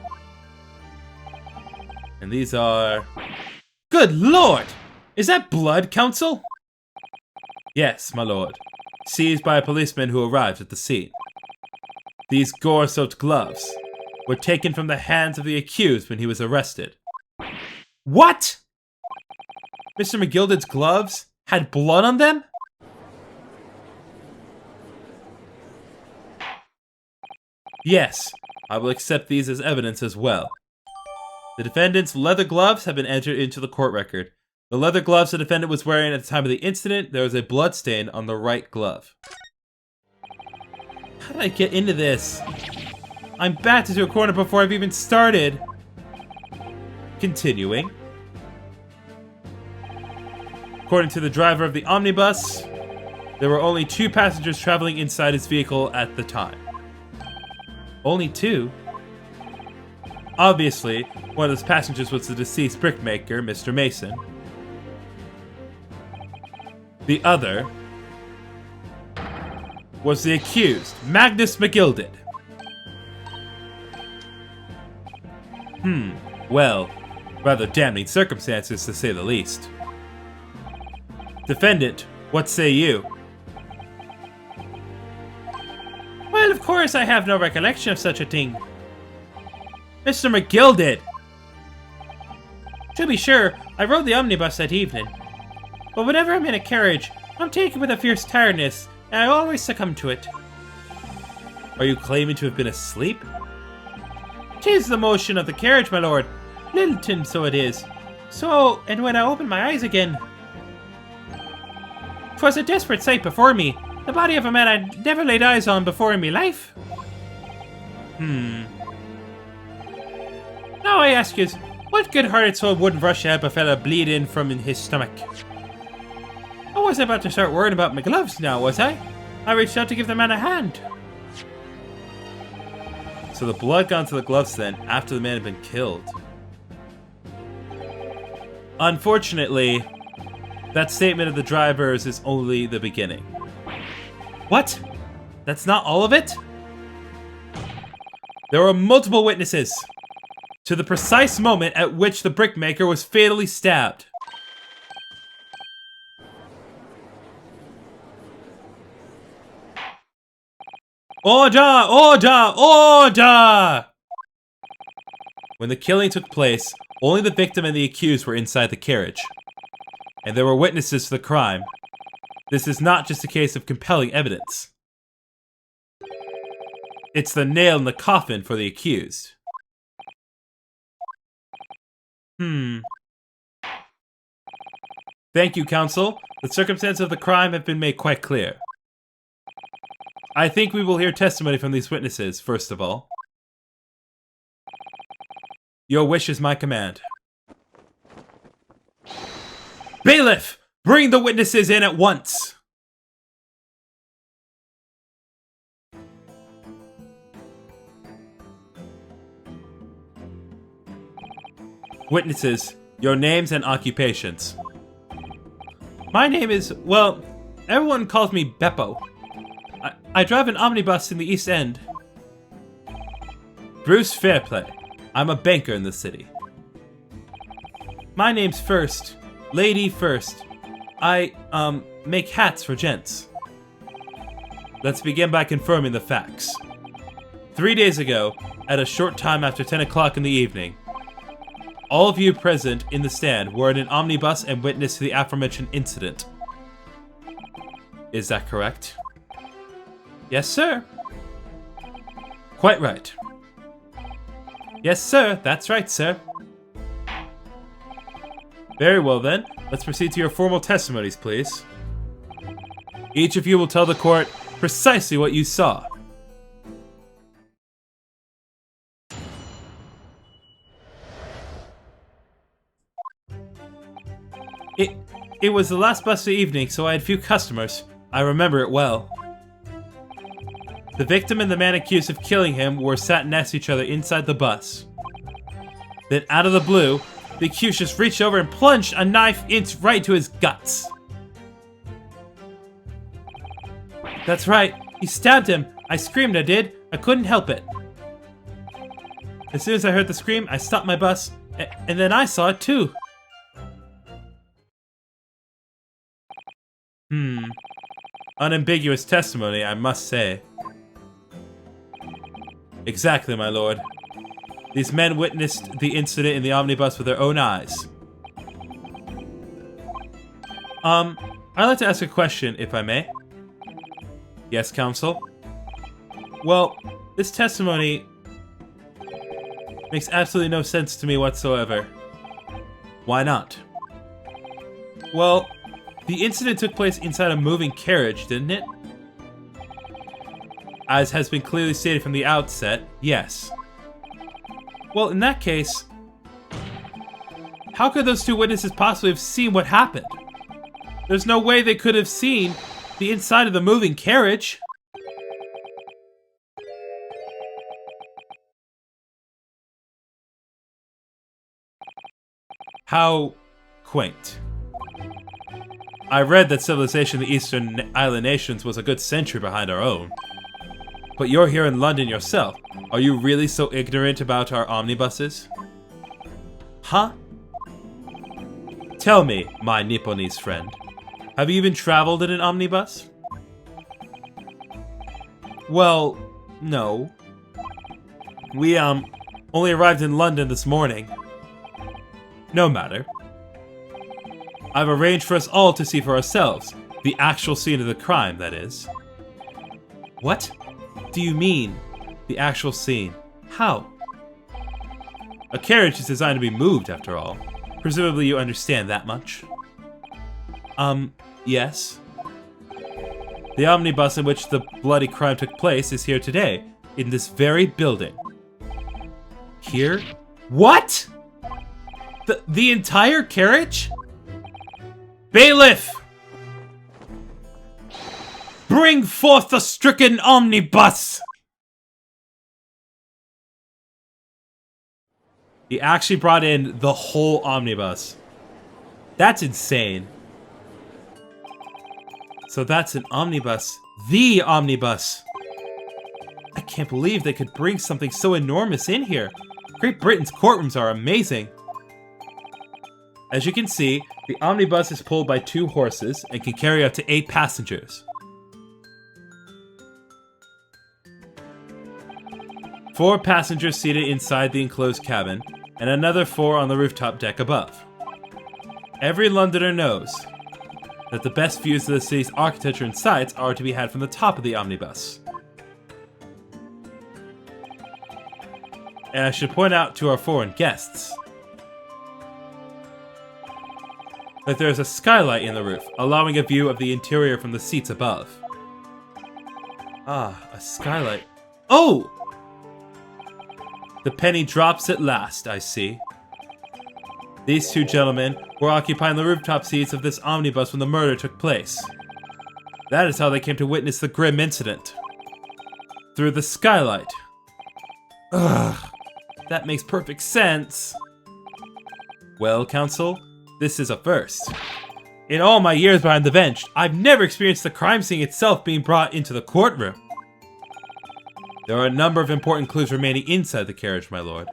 And these are... Good lord! Is that blood, counsel? Yes, my lord. Seized by a policeman who arrived at the scene. These gore-soaked gloves were taken from the hands of the accused when he was arrested. What? Mr. McGilded's gloves had blood on them? Yes, I will accept these as evidence as well. The defendant's leather gloves have been entered into the court record. The leather gloves the defendant was wearing at the time of the incident, there was a blood stain on the right glove. How did I get into this? I'm backed into a corner before I've even started. Continuing. According to the driver of the omnibus, there were only 2 passengers traveling inside his vehicle at the time. Only 2? Obviously, one of those passengers was the deceased brickmaker, Mr. Mason. The other was the accused, Magnus McGilded. Well, rather damning circumstances to say the least. Defendant, what say you? Well, of course I have no recollection of such a thing. Mr. McGilded! To be sure, I rode the omnibus that evening. But whenever I'm in a carriage, I'm taken with a fierce tiredness, and I always succumb to it. Are you claiming to have been asleep? 'Tis the motion of the carriage, my lord. Littleton, so it is. So, and when I opened my eyes again... 'Twas a desperate sight before me. The body of a man I'd never laid eyes on before in me life. Now I ask you, what good-hearted soul wouldn't rush to help a fella bleeding from in his stomach? I wasn't about to start worrying about my gloves now, was I? I reached out to give the man a hand. So the blood got into the gloves then, after the man had been killed. Unfortunately, that statement of the driver's is only the beginning. What? That's not all of it? There were multiple witnesses to the precise moment at which the brickmaker was fatally stabbed. Order! Order! Order! When the killing took place, only the victim and the accused were inside the carriage. And there were witnesses to the crime. This is not just a case of compelling evidence. It's the nail in the coffin for the accused. Thank you, counsel. The circumstances of the crime have been made quite clear. I think we will hear testimony from these witnesses, first of all. Your wish is my command. Bailiff, bring the witnesses in at once! Witnesses, your names and occupations. My name is, well, everyone calls me Beppo. I drive an omnibus in the East End. Bruce Fairplay. I'm a banker in the city. My name's First. Lady First. I, make hats for gents. Let's begin by confirming the facts. 3 days ago, at a short time after 10 o'clock in the evening, all of you present in the stand were in an omnibus and witnessed the aforementioned incident. Is that correct? Yes, sir. Quite right. Yes, sir. That's right, sir. Very well, then. Let's proceed to your formal testimonies, please. Each of you will tell the court precisely what you saw. It was the last bus of the evening, so I had few customers. I remember it well. The victim and the man accused of killing him were sat next to each other inside the bus. Then, out of the blue, the accused just reached over and plunged a knife right into his guts. That's right, he stabbed him. I screamed, I did. I couldn't help it. As soon as I heard the scream, I stopped my bus, and then I saw it too. Unambiguous testimony, I must say. Exactly, my lord. These men witnessed the incident in the omnibus with their own eyes. I'd like to ask a question, if I may. Yes, counsel? Well, this testimony makes absolutely no sense to me whatsoever. Why not? Well, the incident took place inside a moving carriage, didn't it? As has been clearly stated from the outset, yes. Well, in that case, how could those two witnesses possibly have seen what happened? There's no way they could have seen the inside of the moving carriage. How quaint. I read that civilization in the Eastern Island nations was a good century behind our own. But you're here in London yourself. Are you really so ignorant about our omnibuses? Huh? Tell me, my Nipponese friend. Have you even traveled in an omnibus? Well, no. We, only arrived in London this morning. No matter. I've arranged for us all to see for ourselves. The actual scene of the crime, that is. What do you mean, the actual scene? How? A carriage is designed to be moved, after all. Presumably you understand that much. Yes. The omnibus in which the bloody crime took place is here today, in this very building. Here? What? The entire carriage? Bailiff! Bring forth the stricken omnibus! He actually brought in the whole omnibus. That's insane. So that's an omnibus. The omnibus! I can't believe they could bring something so enormous in here. Great Britain's courtrooms are amazing. As you can see, the omnibus is pulled by 2 horses and can carry up to 8 passengers. 4 passengers seated inside the enclosed cabin, and another 4 on the rooftop deck above. Every Londoner knows that the best views of the city's architecture and sights are to be had from the top of the omnibus. And I should point out to our foreign guests that there is a skylight in the roof, allowing a view of the interior from the seats above. Ah, a skylight. Oh! The penny drops at last, I see. These two gentlemen were occupying the rooftop seats of this omnibus when the murder took place. That is how they came to witness the grim incident. Through the skylight. Ugh, that makes perfect sense. Well, counsel, this is a first. In all my years behind the bench, I've never experienced the crime scene itself being brought into the courtroom. There are a number of important clues remaining inside the carriage, my lord.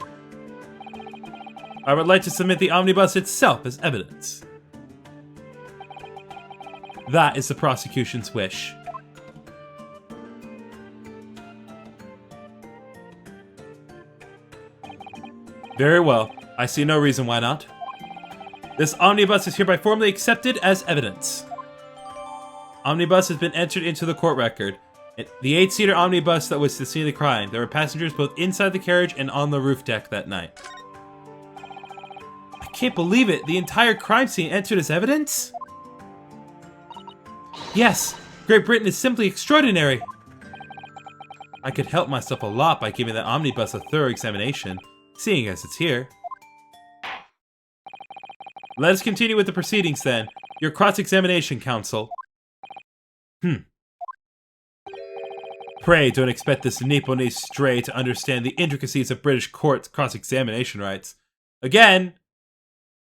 I would like to submit the omnibus itself as evidence. That is the prosecution's wish. Very well. I see no reason why not. This omnibus is hereby formally accepted as evidence. Omnibus has been entered into the court record. The 8-seater omnibus that was the scene of the crime. There were passengers both inside the carriage and on the roof deck that night. I can't believe it! The entire crime scene entered as evidence? Yes! Great Britain is simply extraordinary! I could help myself a lot by giving the omnibus a thorough examination, seeing as it's here. Let us continue with the proceedings then. Your cross-examination, counsel. Pray don't expect this Nipponese stray to understand the intricacies of British courts' cross-examination rights. Again,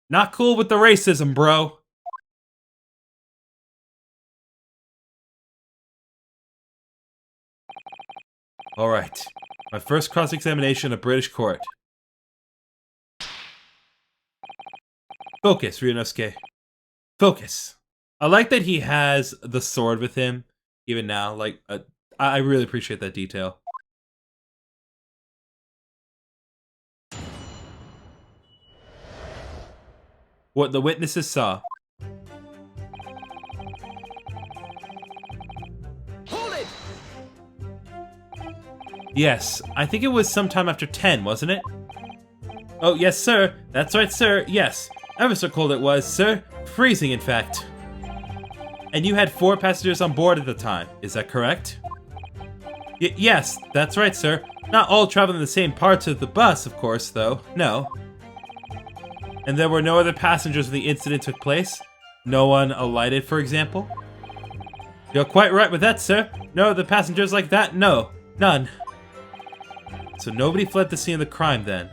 not cool with the racism, bro. Alright, my first cross-examination of British court. Focus, Ryunosuke. Focus. I like that he has the sword with him, even now. Like, I really appreciate that detail. What the witnesses saw. Hold it! Yes, I think it was sometime after 10, wasn't it? Oh, yes, sir. That's right, sir. Yes. Ever so cold it was, sir. Freezing, in fact. And you had 4 passengers on board at the time, is that correct? Yes, that's right, sir. Not all traveling the same parts of the bus, of course, though. No. And there were no other passengers when the incident took place? No one alighted, for example? You're quite right with that, sir. No other passengers like that? No. None. So nobody fled the scene of the crime, then?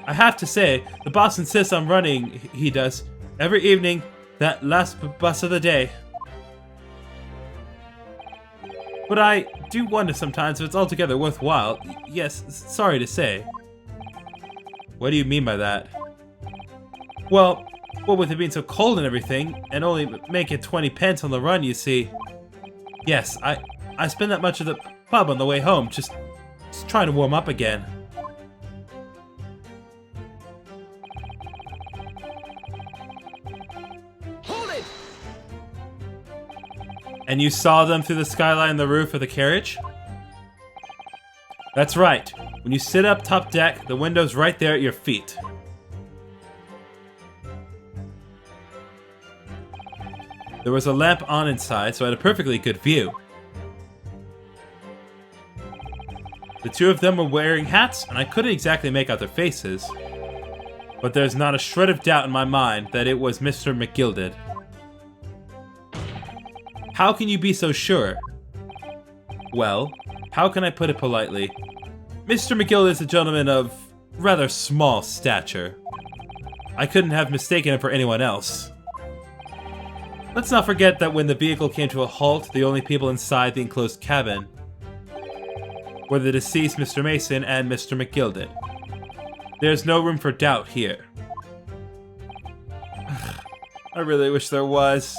I have to say, the boss insists on running, he does, every evening, that last bus of the day. But I do wonder sometimes if it's altogether worthwhile. Yes, sorry to say. What do you mean by that? Well, with it being so cold and everything, and only making 20 pence on the run, you see. Yes, I spend that much at the pub on the way home, just trying to warm up again. And you saw them through the skylight and the roof of the carriage? That's right. When you sit up top deck, the window's right there at your feet. There was a lamp on inside, so I had a perfectly good view. The two of them were wearing hats, and I couldn't exactly make out their faces. But there's not a shred of doubt in my mind that it was Mr. McGilded. How can you be so sure? Well, how can I put it politely? Mr. McGill is a gentleman of rather small stature. I couldn't have mistaken him for anyone else. Let's not forget that when the vehicle came to a halt, the only people inside the enclosed cabin were the deceased Mr. Mason and Mr. McGilded. There's no room for doubt here. I really wish there was.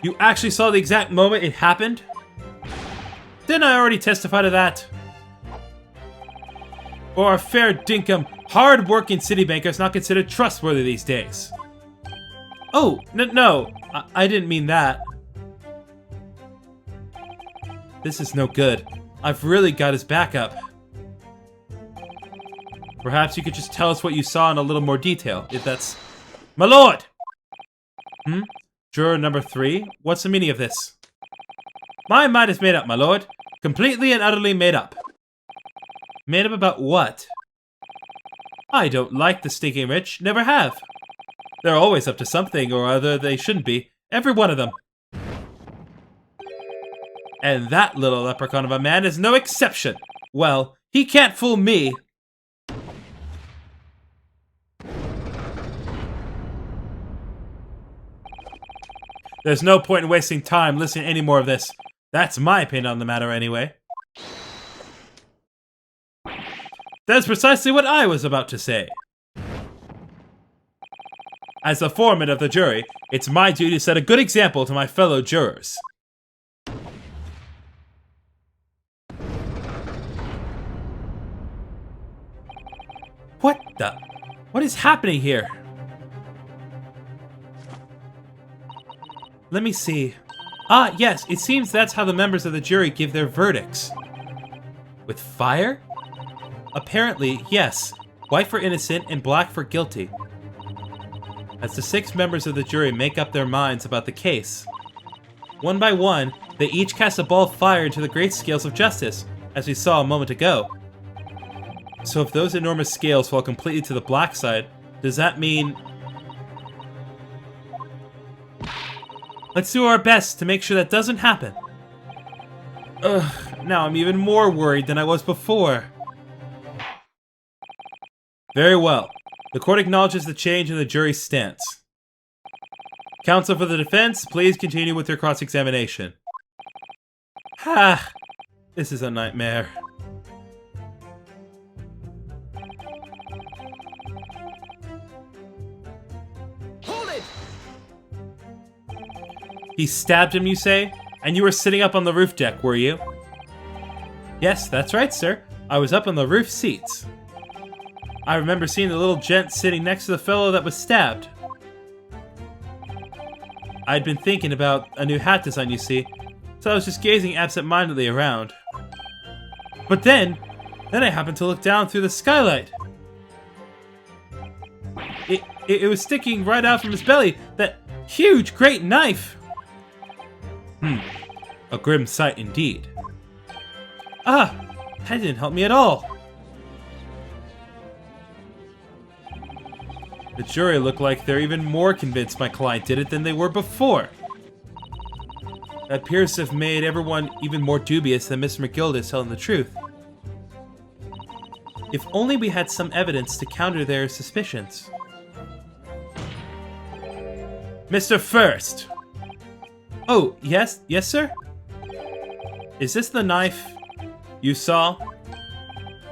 You actually saw the exact moment it happened? Didn't I already testify to that? Or are fair dinkum, hard-working city bankers not considered trustworthy these days? Oh, no, I didn't mean that. This is no good. I've really got his back up. Perhaps you could just tell us what you saw in a little more detail, if that's... My lord! Juror number 3, what's the meaning of this? My mind is made up, my lord. Completely and utterly made up. Made up about what? I don't like the stinking rich, never have. They're always up to something or other they shouldn't be. Every one of them. And that little leprechaun of a man is no exception. Well, he can't fool me. There's no point in wasting time listening to any more of this. That's my opinion on the matter anyway. That's precisely what I was about to say. As the foreman of the jury, it's my duty to set a good example to my fellow jurors. What is happening here? Let me see. Ah, yes, it seems that's how the members of the jury give their verdicts. With fire? Apparently, yes. White for innocent and black for guilty. As the 6 members of the jury make up their minds about the case, one by one, they each cast a ball of fire into the great scales of justice, as we saw a moment ago. So if those enormous scales fall completely to the black side, does that mean... Let's do our best to make sure that doesn't happen. Ugh, now I'm even more worried than I was before. Very well. The court acknowledges the change in the jury's stance. Counsel for the defense, please continue with your cross-examination. Ha! This is a nightmare. Hold it! He stabbed him, you say? And you were sitting up on the roof deck, were you? Yes, that's right, sir. I was up on the roof seats. I remember seeing the little gent sitting next to the fellow that was stabbed. I'd been thinking about a new hat design, you see, so I was just gazing absent-mindedly around. But then I happened to look down through the skylight. It was sticking right out from his belly, that huge, great knife! A grim sight indeed. Ah, that didn't help me at all. The jury look like they're even more convinced my client did it than they were before. That appears to have made everyone even more dubious that Mr. McGilda is telling the truth. If only we had some evidence to counter their suspicions. Mr. First! Oh, yes, sir? Is this the knife you saw?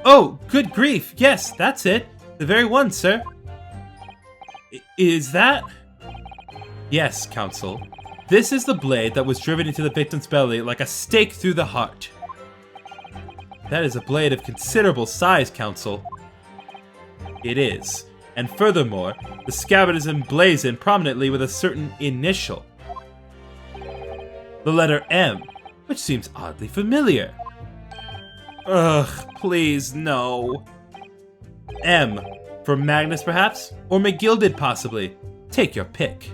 Oh, good grief, yes, that's it. The very one, sir. Is that? Yes, counsel. This is the blade that was driven into the victim's belly like a stake through the heart. That is a blade of considerable size, counsel. It is. And furthermore, the scabbard is emblazoned prominently with a certain initial. The letter M, which seems oddly familiar. Ugh, please, no. M. For Magnus, perhaps? Or McGilded, possibly. Take your pick.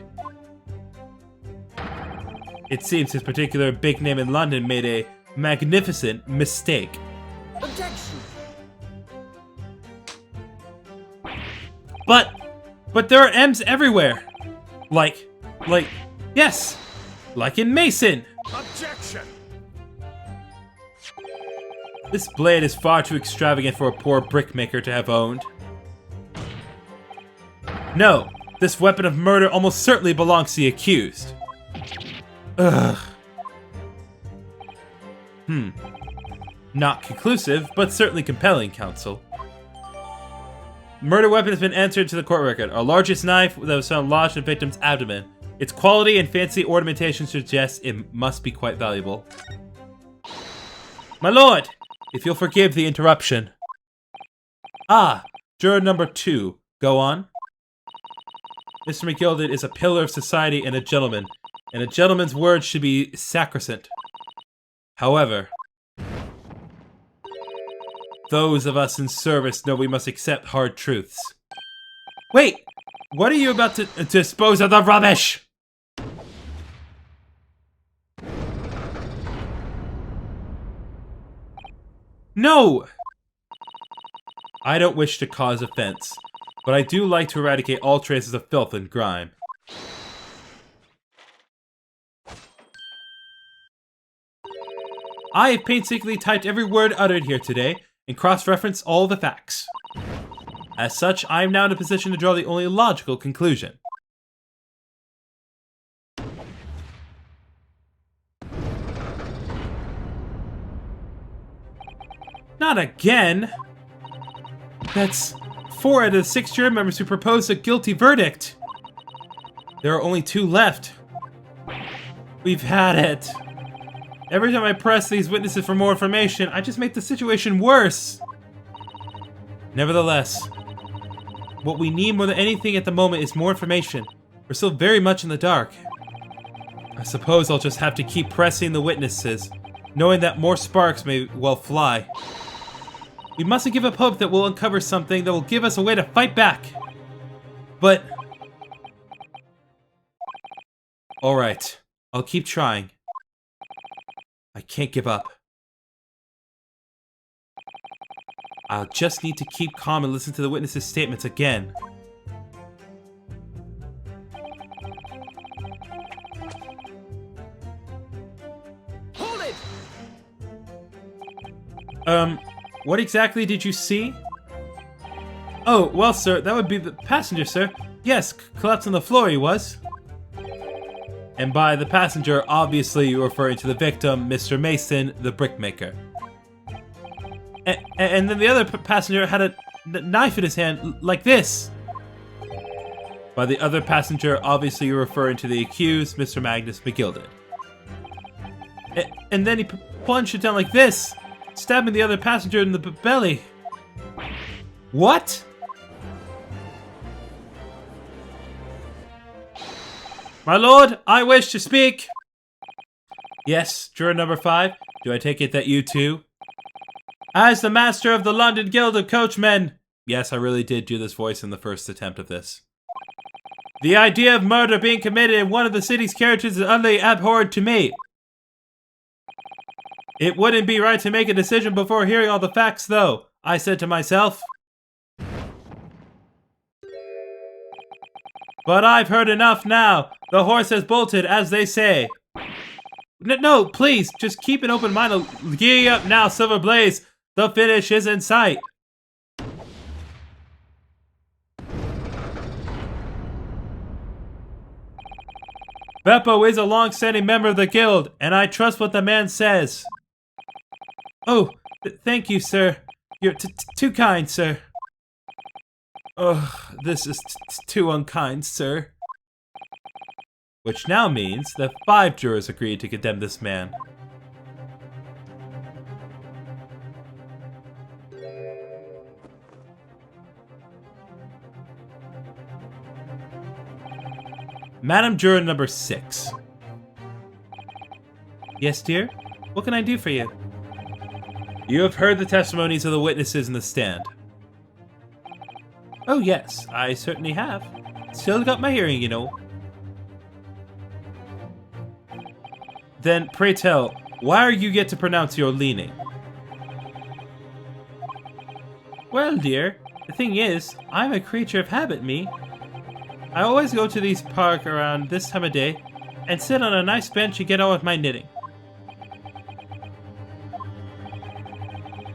It seems his particular big name in London made a magnificent mistake. Objection! But there are M's everywhere. Yes! Like in Mason! Objection! This blade is far too extravagant for a poor brickmaker to have owned. No, this weapon of murder almost certainly belongs to the accused. Ugh. Not conclusive, but certainly compelling, counsel. Murder weapon has been entered to the court record. Our largest knife that was found lodged in the victim's abdomen. Its quality and fancy ornamentation suggest it must be quite valuable. My lord, if you'll forgive the interruption. Ah, juror number 2. Go on. Mr. McGilded is a pillar of society and a gentleman's word should be sacrosanct. However, those of us in service know we must accept hard truths. Wait! What are you about to dispose of the rubbish? No! I don't wish to cause offense, but I do like to eradicate all traces of filth and grime. I have painstakingly typed every word uttered here today and cross-referenced all the facts. As such, I am now in a position to draw the only logical conclusion. Not again! That's 4 out of the 6 jury members who proposed a guilty verdict. There are only 2 left. We've had it. Every time I press these witnesses for more information, I just make the situation worse. Nevertheless, what we need more than anything at the moment is more information. We're still very much in the dark. I suppose I'll just have to keep pressing the witnesses, knowing that more sparks may well fly. We mustn't give up hope that we'll uncover something that will give us a way to fight back. But... alright, I'll keep trying. I can't give up. I'll just need to keep calm and listen to the witnesses' statements again. Hold it! What exactly did you see? Oh, well, sir, that would be the passenger, sir. Yes, collapsed on the floor he was. And by the passenger, obviously you're referring to the victim, Mr. Mason, the brickmaker. And then the other passenger had a knife in his hand, like this. By the other passenger, obviously you're referring to the accused, Mr. Magnus McGilded. And then he plunged it down like this, stabbing the other passenger in the belly. What? My lord, I wish to speak. Yes, juror number 5. Do I take it that you too? As the master of the London Guild of Coachmen. Yes, I really did do this voice in the first attempt of this. The idea of murder being committed in one of the city's carriages is utterly abhorrent to me. It wouldn't be right to make a decision before hearing all the facts, though, I said to myself. But I've heard enough now. The horse has bolted, as they say. No, please, just keep an open mind. Giddy up now, Silver Blaze. The finish is in sight. Beppo is a long-standing member of the guild, and I trust what the man says. Oh, thank you, sir. You're too kind, sir. Ugh, this is too unkind, sir. Which now means that 5 jurors agreed to condemn this man. Madam Juror number 6. Yes, dear? What can I do for you? You have heard the testimonies of the witnesses in the stand. Oh yes, I certainly have. Still got my hearing, you know. Then, pray tell, why are you yet to pronounce your leaning? Well, dear, the thing is, I'm a creature of habit, me. I always go to these parks around this time of day and sit on a nice bench and get on with my knitting.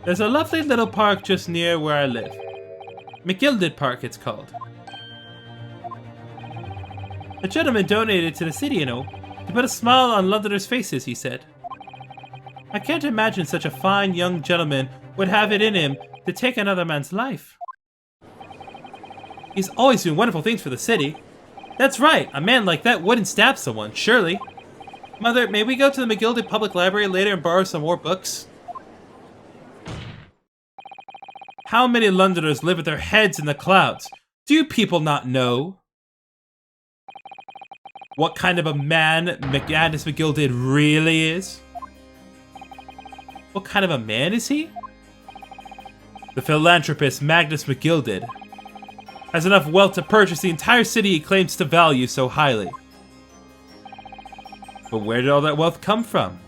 There's a lovely little park just near where I live. McGilded Park, it's called. A gentleman donated to the city, you know, to put a smile on Londoners' faces, he said. I can't imagine such a fine young gentleman would have it in him to take another man's life. He's always doing wonderful things for the city. That's right, a man like that wouldn't stab someone, surely. Mother, may we go to the McGilded Public Library later and borrow some more books? How many Londoners live with their heads in the clouds? Do you people not know? What kind of a man Magnus McGilded really is? What kind of a man is he? The philanthropist Magnus McGilded has enough wealth to purchase the entire city he claims to value so highly. But where did all that wealth come from?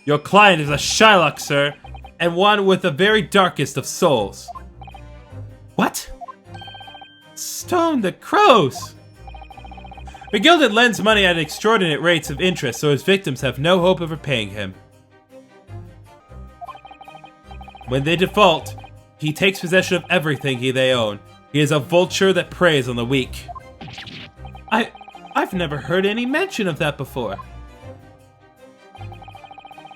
Your client is a Shylock, sir, and one with the very darkest of souls. What? Stone the crows! McGilded lends money at extraordinary rates of interest, so his victims have no hope of repaying him. When they default, he takes possession of everything they own. He is a vulture that preys on the weak. I've never heard any mention of that before.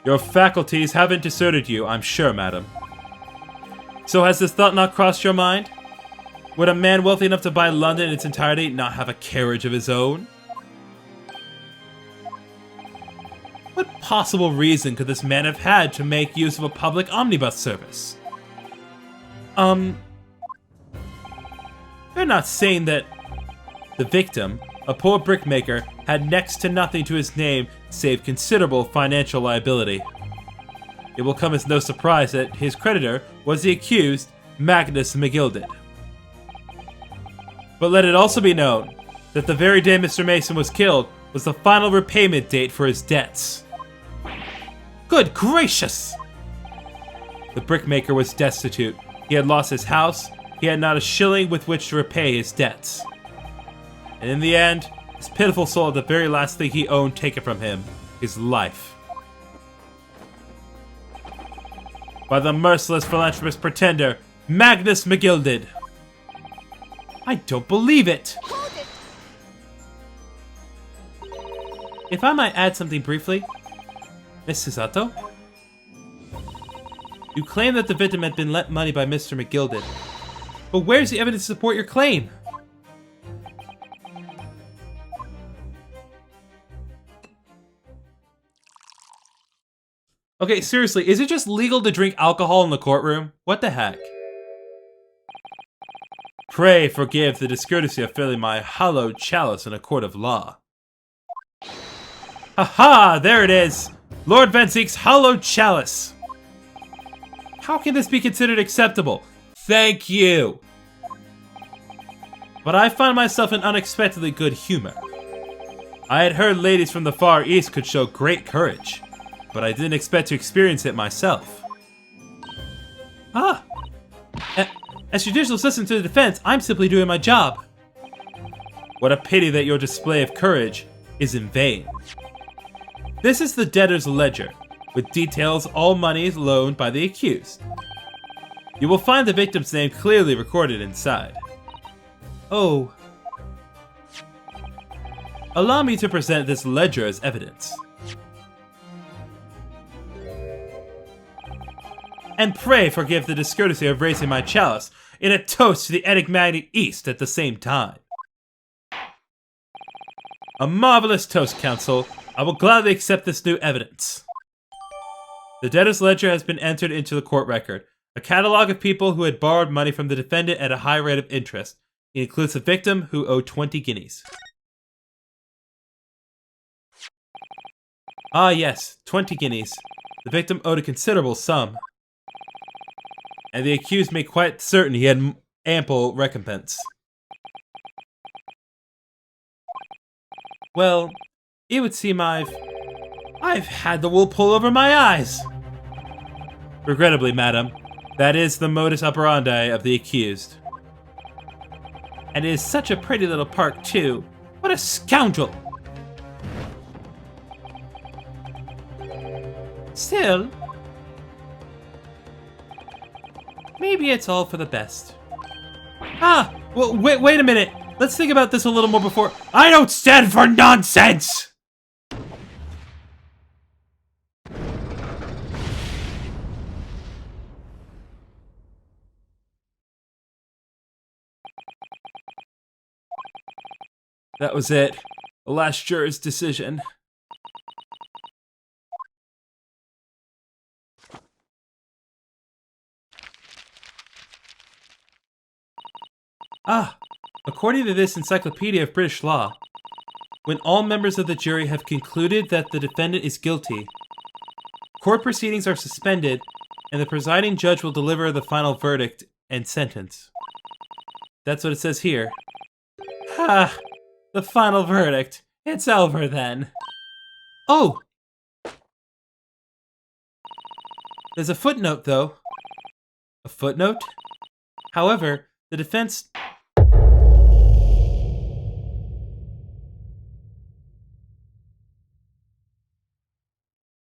Your faculties haven't deserted you, I'm sure, madam. So has this thought not crossed your mind? Would a man wealthy enough to buy London in its entirety not have a carriage of his own? What possible reason could this man have had to make use of a public omnibus service? They're not saying that the victim, a poor brickmaker, had next to nothing to his name save considerable financial liability. It will come as no surprise that his creditor was the accused, Magnus McGilded. But let it also be known that the very day Mr. Mason was killed was the final repayment date for his debts. Good gracious! The brickmaker was destitute. He had lost his house. He had not a shilling with which to repay his debts. And in the end, his pitiful soul had the very last thing he owned taken from him, his life. By the merciless philanthropist pretender, Magnus McGilded. I don't believe it! Hold it! If I might add something briefly, Miss Susato? You claim that the victim had been lent money by Mr. McGilded. But where's the evidence to support your claim? Okay, seriously, is it just legal to drink alcohol in the courtroom? What the heck? Pray forgive the discourtesy of filling my hallowed chalice in a court of law. Ha! There it is! Lord Van Zeek's hallowed chalice! How can this be considered acceptable? Thank you! But I find myself in unexpectedly good humor. I had heard ladies from the Far East could show great courage, but I didn't expect to experience it myself. As judicial assistant to the defense, I'm simply doing my job. What a pity that your display of courage is in vain. This is the debtor's ledger, with details all monies loaned by the accused. You will find the victim's name clearly recorded inside. Oh. Allow me to present this ledger as evidence. And pray forgive the discourtesy of raising my chalice in a toast to the enigmatic East at the same time. A marvelous toast, counsel. I will gladly accept this new evidence. The debtor's ledger has been entered into the court record, a catalog of people who had borrowed money from the defendant at a high rate of interest. It includes the victim, who owed 20 guineas. Ah yes, 20 guineas. The victim owed a considerable sum. And the accused made quite certain he had ample recompense. Well, it would seem I've had the wool pulled over my eyes. Regrettably, madam, that is the modus operandi of the accused. And it is such a pretty little park, too. What a scoundrel! Still, maybe it's all for the best. Well, wait a minute. Let's think about this a little more before. I don't stand for nonsense! That was it. The last juror's decision. According to this Encyclopedia of British Law, when all members of the jury have concluded that the defendant is guilty, court proceedings are suspended and the presiding judge will deliver the final verdict and sentence. That's what it says here. The final verdict. It's over then. Oh! There's a footnote, though. A footnote? However, the defense